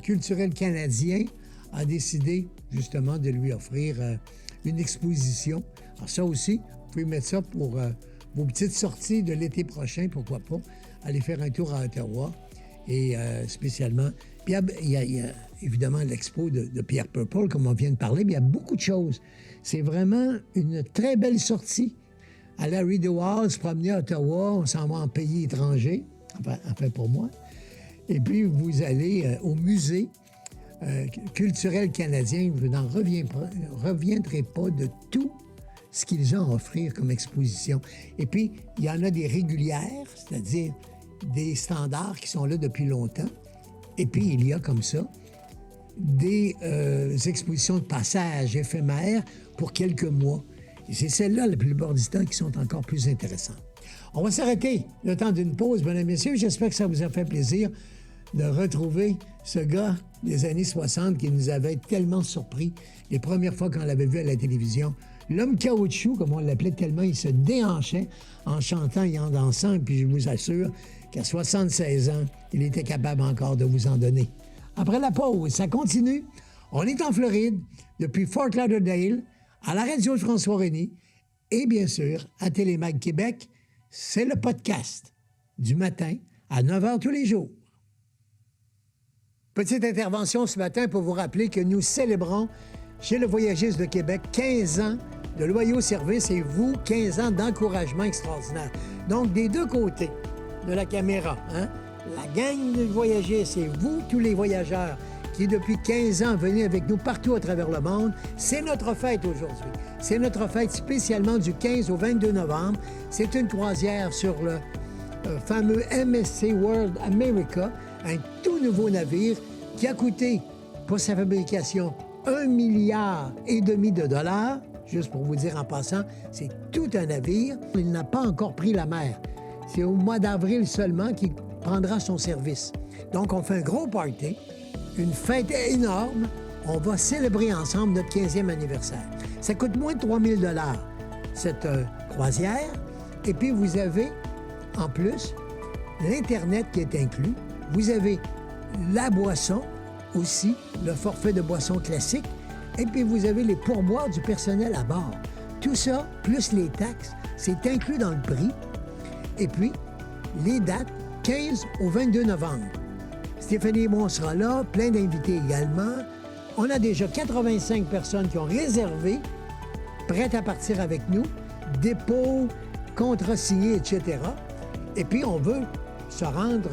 culturel canadien a décidé, justement, de lui offrir une exposition. Alors ça aussi, vous pouvez mettre ça pour vos petites sorties de l'été prochain, pourquoi pas, aller faire un tour à Ottawa, et spécialement. Puis il y a évidemment l'expo de Pierre Purple, comme on vient de parler, mais il y a beaucoup de choses. C'est vraiment une très belle sortie. À Larry DeWall, se promener à Ottawa, on s'en va en pays étranger, enfin pour moi. Et puis vous allez au musée culturel canadien, vous n'en reviendrez pas de tout ce qu'ils ont à offrir comme exposition. Et puis, il y en a des régulières, c'est-à-dire des standards qui sont là depuis longtemps. Et puis, il y a comme ça des expositions de passage éphémères pour quelques mois. Et c'est celles-là, la plupart du temps, qui sont encore plus intéressantes. On va s'arrêter le temps d'une pause, mesdames et messieurs. J'espère que ça vous a fait plaisir de retrouver ce gars des années 60 qui nous avait tellement surpris les premières fois qu'on l'avait vu à la télévision. L'homme caoutchouc, comme on l'appelait tellement, il se déhanchait en chantant et en dansant. Et puis je vous assure qu'à 76 ans, il était capable encore de vous en donner. Après la pause, ça continue. On est en Floride, depuis Fort Lauderdale, à la radio de François René, et bien sûr, à Télémag Québec. C'est le podcast du matin à 9h tous les jours. Petite intervention ce matin pour vous rappeler que nous célébrons chez le Voyagiste de Québec 15 ans de loyaux services et vous, 15 ans d'encouragement extraordinaire. Donc, des deux côtés de la caméra, hein? La gang de Voyagistes et vous, tous les voyageurs qui, depuis 15 ans, venez avec nous partout à travers le monde, c'est notre fête aujourd'hui. C'est notre fête spécialement du 15 au 22 novembre. C'est une croisière sur le fameux MSC World America, un tout nouveau navire qui a coûté, pour sa fabrication, 1,5 milliard de dollars. Juste pour vous dire en passant, c'est tout un navire. Il n'a pas encore pris la mer. C'est au mois d'avril seulement qu'il prendra son service. Donc, on fait un gros party, une fête énorme. On va célébrer ensemble notre 15e anniversaire. Ça coûte moins de 3 000 $, cette croisière. Et puis, vous avez, en plus, l'Internet qui est inclus. Vous avez la boisson aussi, le forfait de boisson classique. Et puis, vous avez les pourboires du personnel à bord. Tout ça, plus les taxes, c'est inclus dans le prix. Et puis, les dates, 15 au 22 novembre. Stéphanie Bon sera là, plein d'invités également. On a déjà 85 personnes qui ont réservé, prêtes à partir avec nous, dépôt, contrat signé, etc. Et puis, on veut se rendre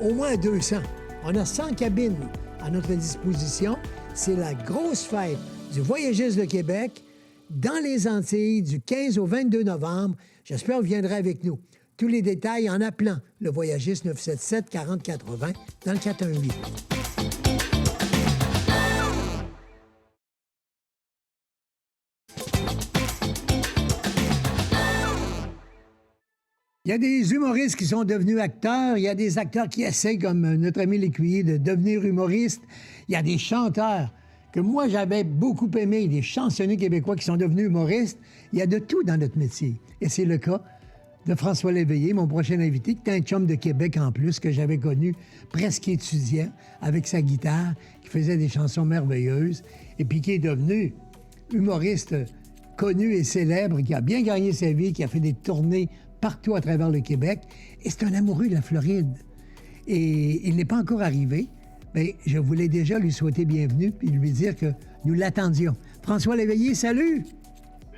au moins à 200. On a 100 cabines à notre disposition. C'est la grosse fête du Voyagiste de Québec dans les Antilles du 15 au 22 novembre. J'espère que vous viendrez avec nous. Tous les détails en appelant le Voyagiste 977-4080 dans le 418. Il y a des humoristes qui sont devenus acteurs. Il y a des acteurs qui essaient, comme notre ami Lécuyer, de devenir humoriste. Il y a des chanteurs que moi, j'avais beaucoup aimé, des chansonniers québécois qui sont devenus humoristes. Il y a de tout dans notre métier. Et c'est le cas de François Léveillé, mon prochain invité, qui est un chum de Québec en plus, que j'avais connu presque étudiant, avec sa guitare, qui faisait des chansons merveilleuses, et puis qui est devenu humoriste connu et célèbre, qui a bien gagné sa vie, qui a fait des tournées partout à travers le Québec. Et c'est un amoureux de la Floride. Et il n'est pas encore arrivé. Bien, je voulais déjà lui souhaiter bienvenue puis lui dire que nous l'attendions. François Léveillé, salut!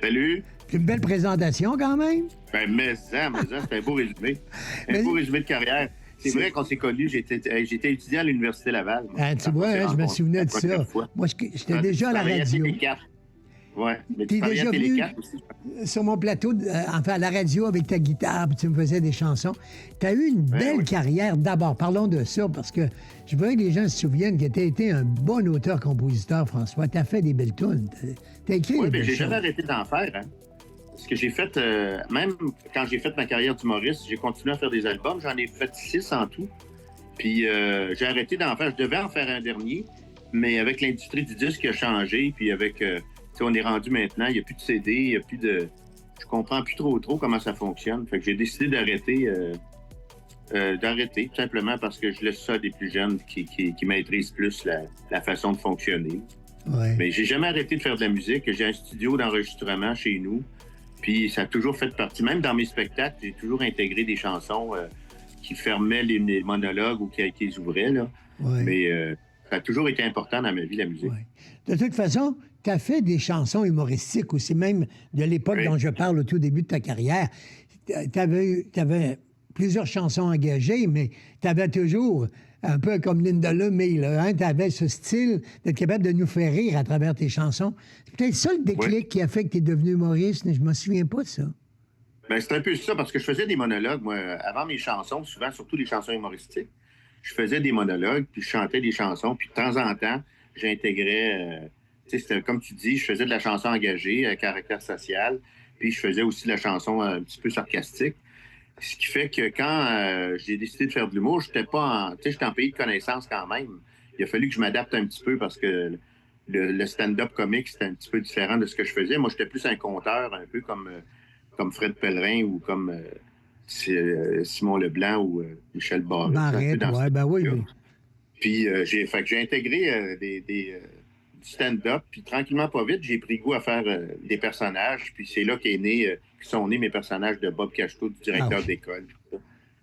Salut! C'est une belle présentation quand même. Ben, mais ça, c'est un beau résumé. Un beau résumé de carrière. C'est vrai qu'on s'est connus. J'étais étudiant à l'Université Laval. Ah, tu vois, je me souvenais de ça. Moi, j'étais déjà à la radio. Oui, mais tu es déjà venu aussi. Sur mon plateau, enfin à la radio avec ta guitare, puis tu me faisais des chansons. Tu as eu une belle carrière. D'abord, parlons de ça, parce que je veux que les gens se souviennent que tu as été un bon auteur-compositeur, François. Tu as fait des belles tunes. Tu as écrit des belles choses. J'ai jamais arrêté d'en faire. Hein. Ce que j'ai fait, même quand j'ai fait ma carrière d'humoriste, j'ai continué à faire des albums. J'en ai fait 6 en tout. Puis j'ai arrêté d'en faire. Je devais en faire un dernier, mais avec l'industrie du disque qui a changé, puis avec... on est rendu maintenant, il n'y a plus de CD, il n'y a plus de... Je comprends plus trop comment ça fonctionne. Fait que j'ai décidé d'arrêter, tout simplement parce que je laisse ça à des plus jeunes qui maîtrisent plus la façon de fonctionner. Ouais. Mais j'ai jamais arrêté de faire de la musique. J'ai un studio d'enregistrement chez nous, puis ça a toujours fait partie. Même dans mes spectacles, j'ai toujours intégré des chansons qui fermaient les monologues ou qui les ouvraient, là. Ouais. Mais ça a toujours été important dans ma vie, la musique. Ouais. De toute façon, tu as fait des chansons humoristiques aussi, même de l'époque dont je parle au tout début de ta carrière. Tu avais plusieurs chansons engagées, mais tu avais toujours, un peu comme Linda Lemay, tu avais ce style d'être capable de nous faire rire à travers tes chansons. C'est peut-être ça le déclic qui a fait que tu es devenu humoriste, mais je ne me souviens pas de ça. Bien, c'est un peu ça, parce que je faisais des monologues, moi, avant mes chansons, souvent, surtout les chansons humoristiques. Je faisais des monologues, puis je chantais des chansons, puis de temps en temps, j'intégrais... c'était comme tu dis, je faisais de la chanson engagée, à caractère social, puis je faisais aussi de la chanson un petit peu sarcastique. Ce qui fait que quand j'ai décidé de faire de l'humour, j'étais en pays de connaissance quand même. Il a fallu que je m'adapte un petit peu parce que le stand-up comique, c'était un petit peu différent de ce que je faisais. Moi, j'étais plus un conteur, un peu comme Fred Pellerin ou comme Simon Leblanc ou Michel Barrette. Barrette, oui. Puis j'ai intégré du stand-up, puis tranquillement, pas vite, j'ai pris goût à faire des personnages, puis c'est là qui sont nés mes personnages de Bob Cachetot, du directeur d'école.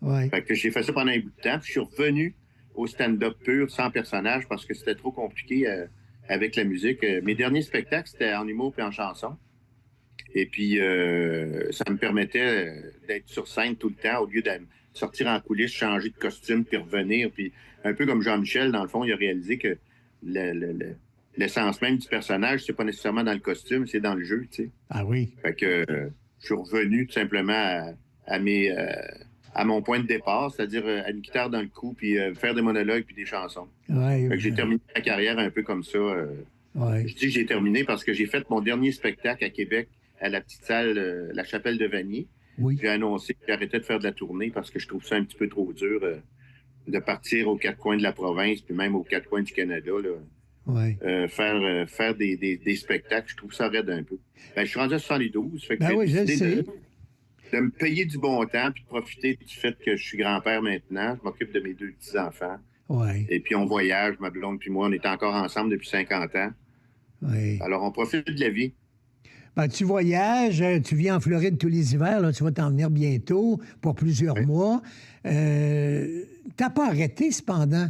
Ouais. Fait que j'ai fait ça pendant un bout de temps, puis je suis revenu au stand-up pur, sans personnage, parce que c'était trop compliqué avec la musique. Mes derniers spectacles, c'était en humour puis en chanson. Et puis, ça me permettait d'être sur scène tout le temps, au lieu de sortir en coulisses, changer de costume, puis revenir. Puis, un peu comme Jean-Michel, dans le fond, il a réalisé que l'essence même du personnage, c'est pas nécessairement dans le costume, c'est dans le jeu, tu sais. Ah oui. Fait que je suis revenu tout simplement à mon point de départ, c'est-à-dire à une guitare dans le cou, puis faire des monologues puis des chansons. Ouais, fait que j'ai terminé ma carrière un peu comme ça. Ouais. Je dis que j'ai terminé parce que j'ai fait mon dernier spectacle à Québec, à la petite salle La Chapelle de Vanier. Oui. J'ai annoncé que j'arrêtais de faire de la tournée parce que je trouve ça un petit peu trop dur de partir aux quatre coins de la province, puis même aux quatre coins du Canada, là. Ouais. Faire des spectacles, je trouve ça raide un peu. Ben, je suis rendu à 72, fait que oui, je sais. De me payer du bon temps puis de profiter du fait que je suis grand-père maintenant. Je m'occupe de mes 2 petits-enfants. Ouais. Et puis on voyage, ma blonde puis moi, on est encore ensemble depuis 50 ans. Ouais. Alors on profite de la vie. Ben, tu voyages, tu viens en Floride tous les hivers, là, tu vas t'en venir bientôt pour plusieurs mois. T'as pas arrêté, cependant,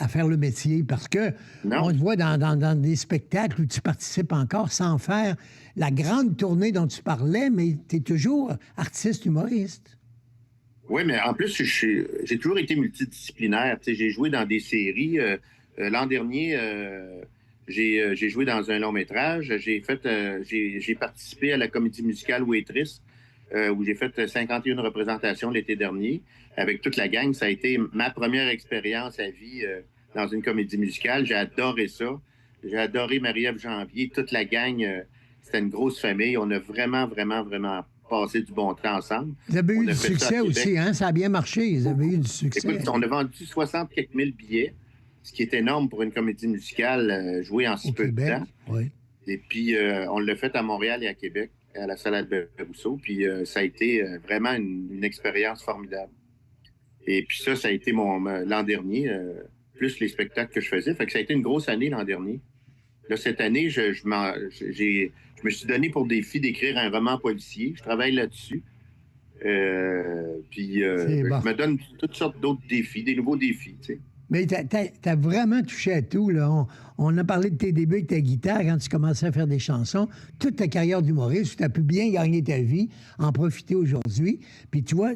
à faire le métier? Parce que Non. on te voit dans des spectacles où tu participes encore sans faire la grande tournée dont tu parlais, mais tu es toujours artiste humoriste. Oui, mais en plus, j'ai toujours été multidisciplinaire. Tu sais, j'ai joué dans des séries. L'an dernier, j'ai joué dans un long métrage. J'ai participé à la comédie musicale Waitress, où j'ai fait 51 représentations l'été dernier. Avec toute la gang, ça a été ma première expérience à vie dans une comédie musicale. J'ai adoré ça. J'ai adoré Marie-Ève Janvier, toute la gang. C'était une grosse famille. On a vraiment, vraiment, vraiment passé du bon temps ensemble. Vous avez eu On a du fait ça succès à Québec. aussi, hein? Ça a bien marché. Vous avez eu du succès. Écoute, on a vendu 60 quelques mille billets, ce qui est énorme pour une comédie musicale jouée en si Au peu Québec, de temps. oui. Et puis, on l'a fait à Montréal et à Québec, à la salle Albert-Rousseau. Puis, ça a été vraiment une expérience formidable. Et puis ça a été l'an dernier, plus les spectacles que je faisais. Fait que ça a été une grosse année l'an dernier. Là, cette année, je me suis donné pour défi d'écrire un roman policier. Je travaille là-dessus. Puis, bon. je me donne toutes sortes d'autres défis, des nouveaux défis, tu sais. Mais t'as vraiment touché à tout, là. On a parlé de tes débuts avec ta guitare quand tu commençais à faire des chansons. Toute ta carrière d'humoriste, tu as pu bien gagner ta vie, en profiter aujourd'hui. Puis tu vois,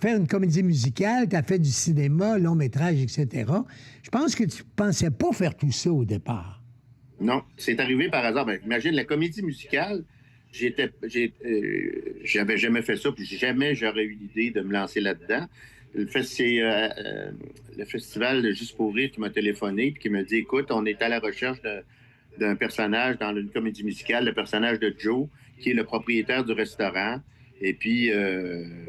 faire une comédie musicale, tu as fait du cinéma, long métrage, etc. Je pense que tu pensais pas faire tout ça au départ. Non, c'est arrivé par hasard. Ben, imagine, la comédie musicale, j'avais jamais fait ça, puis jamais j'aurais eu l'idée de me lancer là-dedans. C'est le festival de Juste pour rire qui m'a téléphoné puis qui m'a dit, écoute, on est à la recherche d'un personnage dans une comédie musicale, le personnage de Joe, qui est le propriétaire du restaurant. Et puis,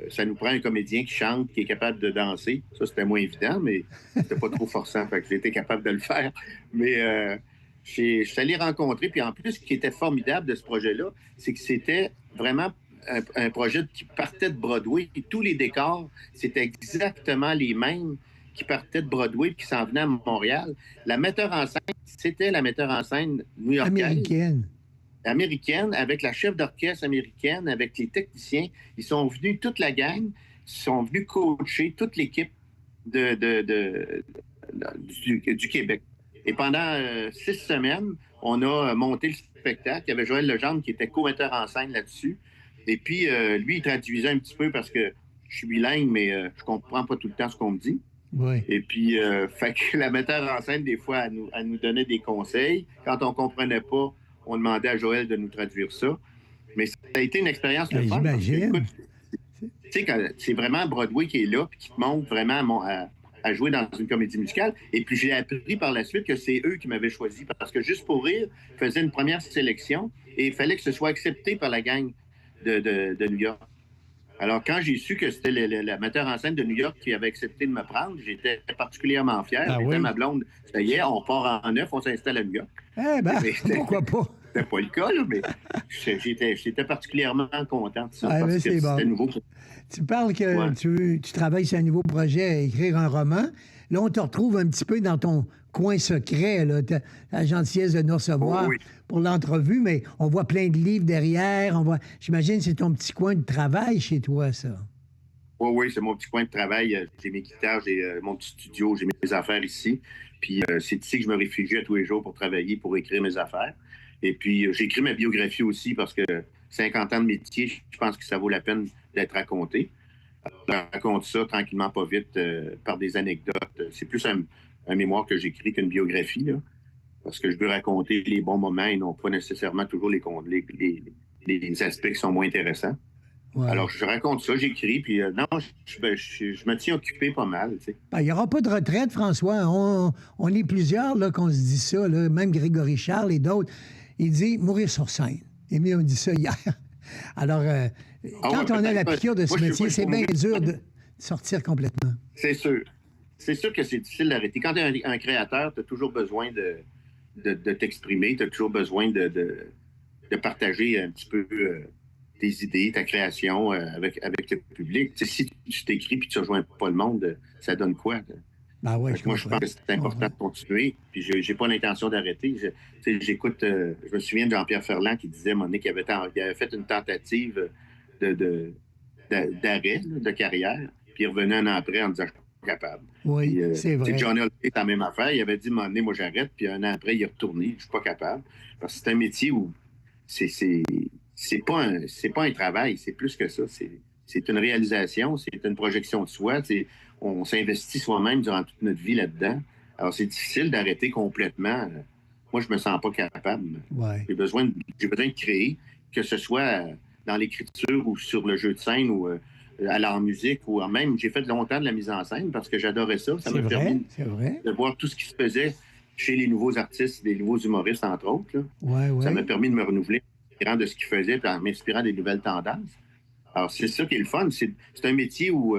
ça nous prend un comédien qui chante, qui est capable de danser. Ça, c'était moins évident, mais c'était pas trop forçant. Fait que j'ai été capable de le faire. Mais je suis allé rencontrer. Puis en plus, ce qui était formidable de ce projet-là, c'est que c'était vraiment un projet qui partait de Broadway. Et tous les décors, c'était exactement les mêmes qui partaient de Broadway et qui s'en venaient à Montréal. La metteur en scène, c'était la metteur en scène new-yorkaise. Américaine, avec la chef d'orchestre américaine, avec les techniciens. Ils sont venus, toute la gang, ils sont venus coacher toute l'équipe du Québec. Et pendant 6 semaines, on a monté le spectacle. Il y avait Joël Legendre qui était co-metteur en scène là-dessus. Et puis, lui, il traduisait un petit peu parce que je suis bilingue, mais je comprends pas tout le temps ce qu'on me dit. Oui. Et puis, fait que la metteur en scène, des fois, elle nous donnait des conseils. Quand on comprenait pas, on demandait à Joël de nous traduire ça. Mais ça a été une expérience le fun. J'imagine. Tu sais, c'est vraiment Broadway qui est là et qui te montre vraiment à jouer dans une comédie musicale. Et puis, j'ai appris par la suite que c'est eux qui m'avaient choisi parce que Juste pour rire faisait une première sélection et il fallait que ce soit accepté par la gang de New York. Alors, quand j'ai su que c'était la metteur en scène de New York qui avait accepté de me prendre, j'étais particulièrement fier. Ah oui? Ma blonde, ça y est, on part en neuf, on s'installe à New York. Eh ben, pourquoi pas? C'était pas le cas, là, mais j'étais particulièrement content de ça parce que c'est bon. c'était nouveau. Tu parles que tu travailles sur un nouveau projet à écrire un roman. Là, on te retrouve un petit peu dans ton coin secret, là, la gentillesse de nous recevoir pour l'entrevue, mais on voit plein de livres derrière. J'imagine que c'est ton petit coin de travail chez toi, ça. Oui, c'est mon petit coin de travail. J'ai mes guitares, j'ai mon petit studio, j'ai mes affaires ici. Puis c'est ici que je me réfugie à tous les jours pour travailler, pour écrire mes affaires. Et puis j'ai écrit ma biographie aussi parce que 50 ans de métier, je pense que ça vaut la peine d'être raconté. Je raconte ça tranquillement, pas vite, par des anecdotes. C'est plus un mémoire que j'écris qu'une biographie, là, parce que je veux raconter les bons moments et non pas nécessairement toujours les aspects qui sont moins intéressants. Ouais. Alors, je raconte ça, j'écris, puis non, je me tiens occupé pas mal. Tu sais. Il n'y aura pas de retraite, François. On est plusieurs là, qu'on se dit ça, là, même Grégory Charles et d'autres. Il dit mourir sur scène. Et bien, on dit ça hier. Alors, quand on a la piqûre de ce métier, c'est bien dur de sortir complètement. C'est sûr. C'est sûr que c'est difficile d'arrêter. Quand tu es un créateur, tu as toujours besoin de t'exprimer, tu as toujours besoin de partager un petit peu tes idées, ta création avec le public. T'sais, si tu t'écris et tu ne rejoins pas le monde, ça donne quoi? Ben ouais, moi, je pense que c'est important de continuer. Puis, j'ai pas l'intention d'arrêter. J'écoute, je me souviens de Jean-Pierre Ferland qui disait, Monique, qu'il avait fait une tentative d'arrêt, de carrière. Puis, il revenait un an après en disant, capable. Oui, Puis, c'est vrai. Johnny Hallyday, c'est la même affaire. Il avait dit, m'emmener, moi, j'arrête. Puis un an après, il est retourné. Je suis pas capable. Parce que c'est un métier où c'est pas un travail. C'est plus que ça. C'est une réalisation. C'est une projection de soi. On s'investit soi-même durant toute notre vie là-dedans. Alors, c'est difficile d'arrêter complètement. Moi, je me sens pas capable. Ouais. J'ai besoin de créer, que ce soit dans l'écriture ou sur le jeu de scène ou en musique ou même, j'ai fait longtemps de la mise en scène parce que j'adorais ça. Ça m'a permis de voir tout ce qui se faisait chez les nouveaux artistes, les nouveaux humoristes, entre autres. Là. Ouais. Ça m'a permis de me renouveler en m'inspirant de ce qu'ils faisaient et en m'inspirant des nouvelles tendances. Alors, c'est ça qui est le fun. C'est un métier où,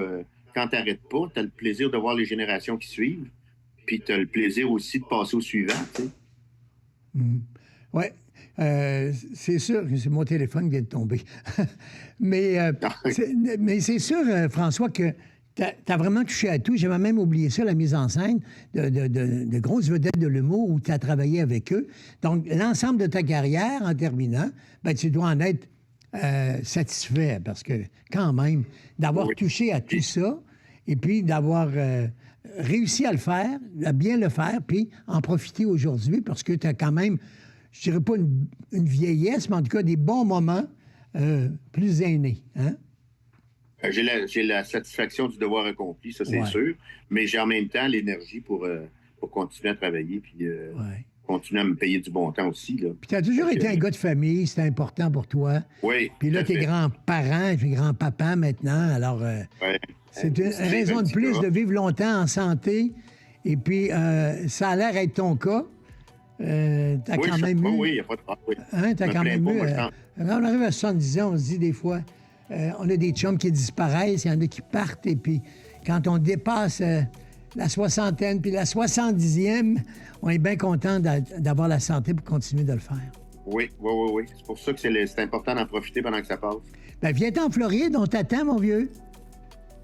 quand tu n'arrêtes pas, tu as le plaisir de voir les générations qui suivent, puis tu as le plaisir aussi de passer au suivant, tu sais. Oui. C'est sûr que c'est mon téléphone qui vient de tomber. mais c'est sûr, François, que tu as vraiment touché à tout. J'avais même oublié ça, la mise en scène de grosses vedettes de l'humour où tu as travaillé avec eux. Donc, l'ensemble de ta carrière, en terminant, ben, tu dois en être satisfait parce que, quand même, d'avoir touché à tout ça et puis d'avoir réussi à le faire, à bien le faire, puis en profiter aujourd'hui parce que tu as quand même, je dirais pas une vieillesse, mais en tout cas des bons moments plus aînés. Hein? J'ai la satisfaction du devoir accompli, ça c'est sûr, mais j'ai en même temps l'énergie pour continuer à travailler puis continuer à me payer du bon temps aussi. Là. Puis tu as toujours été un gars de famille, c'était important pour toi. Oui. Puis là, tes grands-parents, puis grands-papas maintenant, alors c'est une raison de plus de vivre longtemps en santé. Et puis, ça a l'air d'être ton cas. T'as quand même eu... Oui, il n'y a pas de problème. Hein, t'as quand même eu... quand on arrive à 70 ans, on se dit des fois, on a des chums qui disparaissent, il y en a qui partent, et puis quand on dépasse la soixantaine, puis la 70e, on est bien content d'avoir la santé pour continuer de le faire. Oui. C'est pour ça que c'est important d'en profiter pendant que ça passe. Bien, viens-t'en en Floride, on t'attend, mon vieux.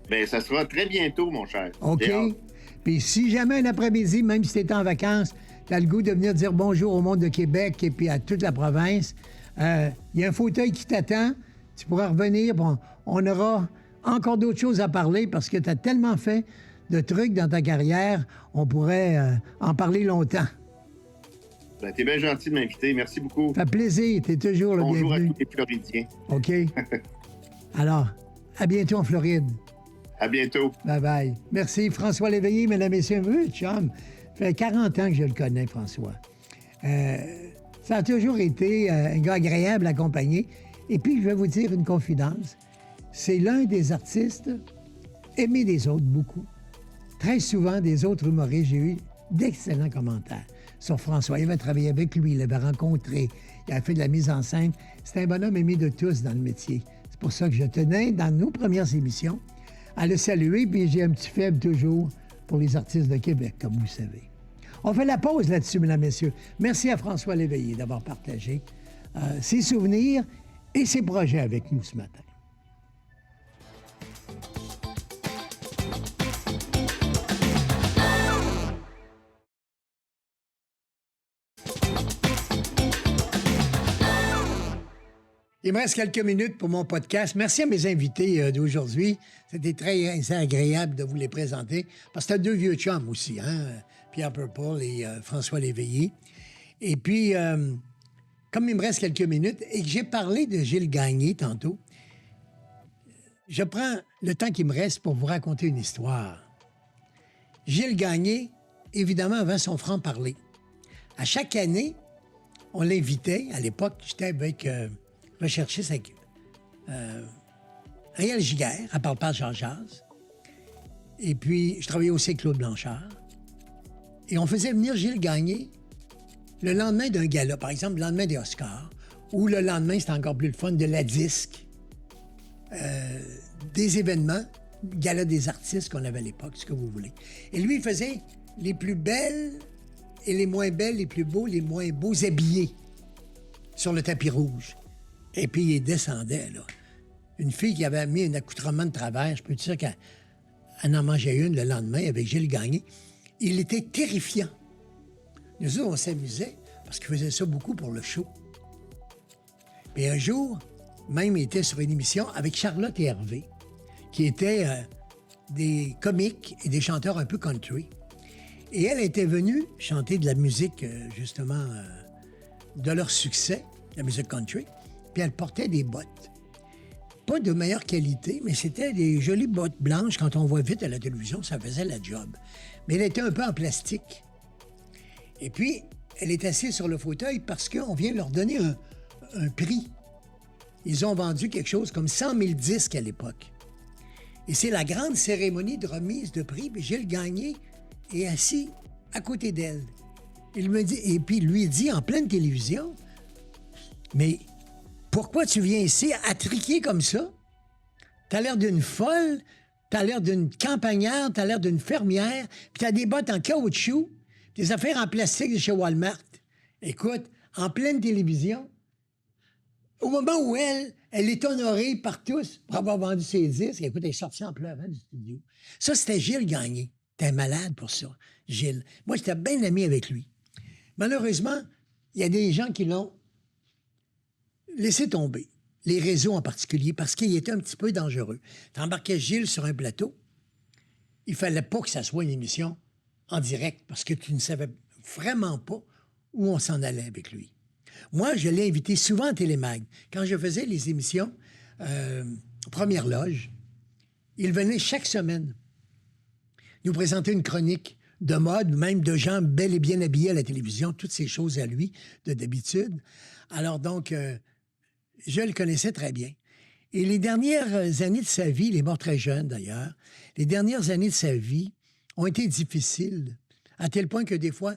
Bien, ça sera très bientôt, mon cher. OK. Puis si jamais un après-midi, même si t'es en vacances, t'as le goût de venir dire bonjour au monde de Québec et puis à toute la province, il y a un fauteuil qui t'attend. Tu pourras revenir. Bon, on aura encore d'autres choses à parler parce que tu as tellement fait de trucs dans ta carrière, on pourrait en parler longtemps. Ben, t'es bien gentil de m'inviter. Merci beaucoup. Ça fait plaisir. T'es toujours le bienvenu. Bonjour à tous les Floridiens. OK. Alors, à bientôt en Floride. À bientôt. Bye-bye. Merci, François Léveillé, mesdames et messieurs. Chum, ça fait 40 ans que je le connais, François. Ça a toujours été un gars agréable à accompagner. Et puis, je vais vous dire une confidence. C'est l'un des artistes aimés des autres beaucoup. Très souvent, des autres humoristes, j'ai eu d'excellents commentaires sur François. Il avait travaillé avec lui, il l'avait rencontré, il a fait de la mise en scène. C'est un bonhomme aimé de tous dans le métier. C'est pour ça que je tenais, dans nos premières émissions, à le saluer, puis j'ai un petit faible toujours pour les artistes de Québec, comme vous savez. On fait la pause là-dessus, mesdames et messieurs. Merci à François Léveillé d'avoir partagé ses souvenirs et ses projets avec nous ce matin. Il me reste quelques minutes pour mon podcast. Merci à mes invités d'aujourd'hui. C'était très agréable de vous les présenter. Parce que c'était deux vieux chums aussi, hein? Pierre Purple et François Léveillé. Et puis, comme il me reste quelques minutes et que j'ai parlé de Gilles Gagné tantôt, je prends le temps qui me reste pour vous raconter une histoire. Gilles Gagné, évidemment, avait son franc-parler. À chaque année, on l'invitait. À l'époque, j'étais avec... recherchiste avec Réal Giguère, à Parle-Parle Jean-Jazz. Et puis, je travaillais aussi avec Claude Blanchard. Et on faisait venir Gilles Gagné le lendemain d'un gala, par exemple, le lendemain des Oscars, ou le lendemain, c'était encore plus le fun, de la disque, des événements, gala des artistes qu'on avait à l'époque, ce que vous voulez. Et lui, il faisait les plus belles et les moins belles, les plus beaux, les moins beaux habillés sur le tapis rouge. Et puis, il descendait, là. Une fille qui avait mis un accoutrement de travers, je peux te dire qu'elle en mangeait une le lendemain avec Gilles Gagné. Il était terrifiant. Nous autres, on s'amusait parce qu'il faisait ça beaucoup pour le show. Puis un jour, même, il était sur une émission avec Charlotte et Hervé, qui étaient des comiques et des chanteurs un peu country. Et elle était venue chanter de la musique, justement, de leur succès, la musique country. Puis elle portait des bottes. Pas de meilleure qualité, mais c'était des jolies bottes blanches. Quand on voit vite à la télévision, ça faisait la job. Mais elle était un peu en plastique. Et puis, elle est assise sur le fauteuil parce qu'on vient leur donner un prix. Ils ont vendu quelque chose comme 100 000 disques à l'époque. Et c'est la grande cérémonie de remise de prix, puis Gilles Gagné est assis à côté d'elle. Il me dit, et puis lui dit en pleine télévision, « Mais pourquoi tu viens ici à triquer comme ça? T'as l'air d'une folle, t'as l'air d'une campagnarde, t'as l'air d'une fermière, puis t'as des bottes en caoutchouc, des affaires en plastique de chez Walmart. » Écoute, en pleine télévision, au moment où elle est honorée par tous pour avoir vendu ses disques, écoute, elle est sortie en pleurant du studio. Ça, c'était Gilles Gagné. T'es malade pour ça, Gilles. Moi, j'étais bien ami avec lui. Malheureusement, il y a des gens qui l'ont laissé tomber. Les réseaux en particulier, parce qu'il était un petit peu dangereux. T'embarquais Gilles sur un plateau, il fallait pas que ça soit une émission en direct, parce que tu ne savais vraiment pas où on s'en allait avec lui. Moi, je l'ai invité souvent à Télémag. Quand je faisais les émissions Première Loge, il venait chaque semaine nous présenter une chronique de mode, même de gens bel et bien habillés à la télévision, toutes ces choses à lui, d'habitude. Alors donc, je le connaissais très bien. Et les dernières années de sa vie, il est mort très jeune d'ailleurs, les dernières années de sa vie ont été difficiles, à tel point que des fois,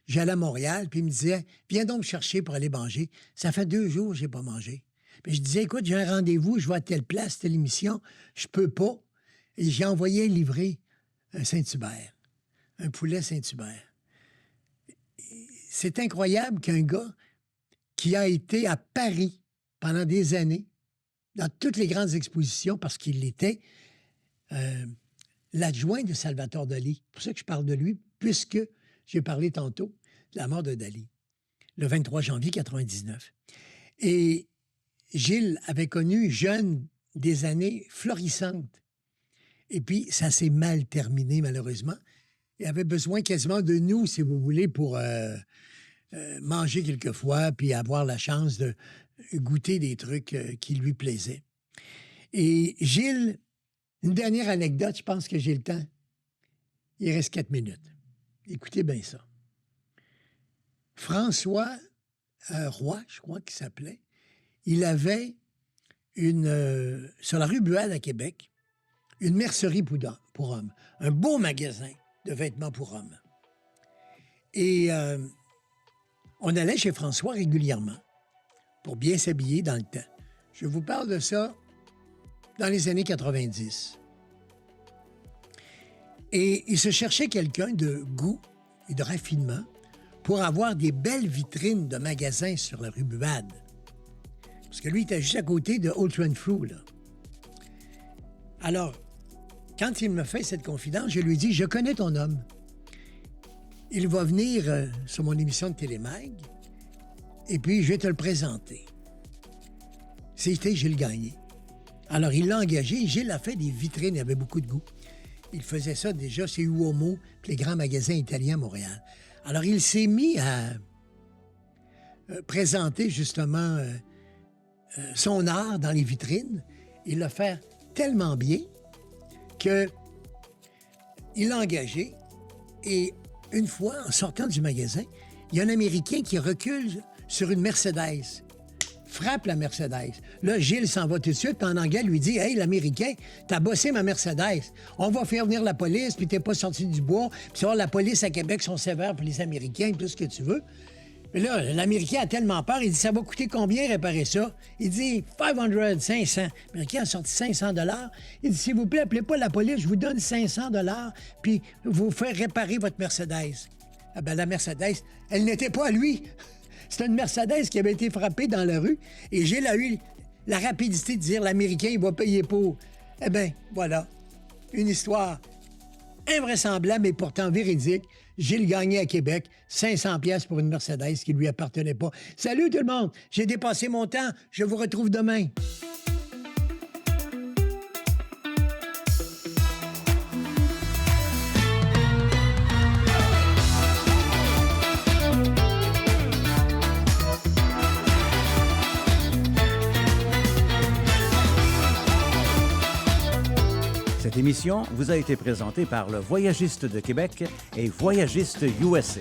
j'allais à Montréal, puis il me disait, « Viens donc me chercher pour aller manger. » Ça fait 2 jours que je n'ai pas mangé. Puis je disais, « Écoute, j'ai un rendez-vous, je vais à telle place, telle émission. Je peux pas. » Et j'ai envoyé livrer un Saint-Hubert, un poulet Saint-Hubert. C'est incroyable qu'un gars qui a été à Paris pendant des années, dans toutes les grandes expositions, parce qu'il était l'adjoint de Salvatore Dali. C'est pour ça que je parle de lui, puisque j'ai parlé tantôt de la mort de Dali, le 23 janvier 1999. Et Gilles avait connu, jeune, des années florissantes. Et puis, ça s'est mal terminé, malheureusement. Il avait besoin quasiment de nous, si vous voulez, pour manger quelquefois, puis avoir la chance de goûter des trucs qui lui plaisaient. Et Gilles, une dernière anecdote, je pense que j'ai le temps. Il reste 4 minutes. Écoutez bien ça. François Roy, je crois qu'il s'appelait, il avait sur la rue Buade à Québec, une mercerie pour hommes, un beau magasin de vêtements pour hommes. Et on allait chez François régulièrement pour bien s'habiller dans le temps. Je vous parle de ça dans les années 90. Et il se cherchait quelqu'un de goût et de raffinement pour avoir des belles vitrines de magasins sur la rue Buade. Parce que lui, il était juste à côté de Old Renfrew, là. Alors, quand il me fait cette confidence, je lui dis, je connais ton homme. Il va venir sur mon émission de Télémag et puis je vais te le présenter. C'était Gilles Gagné. Alors, il l'a engagé. Gilles a fait des vitrines. Il avait beaucoup de goût. Il faisait ça déjà chez Uomo, les grands magasins italiens à Montréal. Alors, il s'est mis à présenter justement son art dans les vitrines. Il l'a fait tellement bien qu'il l'a engagé. Et une fois, en sortant du magasin, il y a un Américain qui recule sur une Mercedes, frappe la Mercedes. Là, Gilles s'en va tout de suite, puis en anglais, lui dit « Hey, l'Américain, t'as bossé ma Mercedes. On va faire venir la police, puis t'es pas sorti du bois. Puis tu vois, la police à Québec sont sévères pour les Américains, tout ce que tu veux. » Mais là, l'Américain a tellement peur, il dit « Ça va coûter combien réparer ça? » Il dit « 500. » L'Américain a sorti 500 $. Il dit « S'il vous plaît, appelez pas la police, je vous donne 500 $, puis vous faire réparer votre Mercedes. » Ah ben la Mercedes, elle n'était pas à lui. C'était une Mercedes qui avait été frappée dans la rue, et Gilles a eu la rapidité de dire « L'Américain, il va payer pour. » Eh bien, voilà, une histoire invraisemblable, mais pourtant véridique. Gilles Gagné à Québec, 500 pièces pour une Mercedes qui ne lui appartenait pas. Salut tout le monde, j'ai dépassé mon temps, je vous retrouve demain. Cette émission vous a été présentée par le Voyagiste de Québec et Voyagiste USA.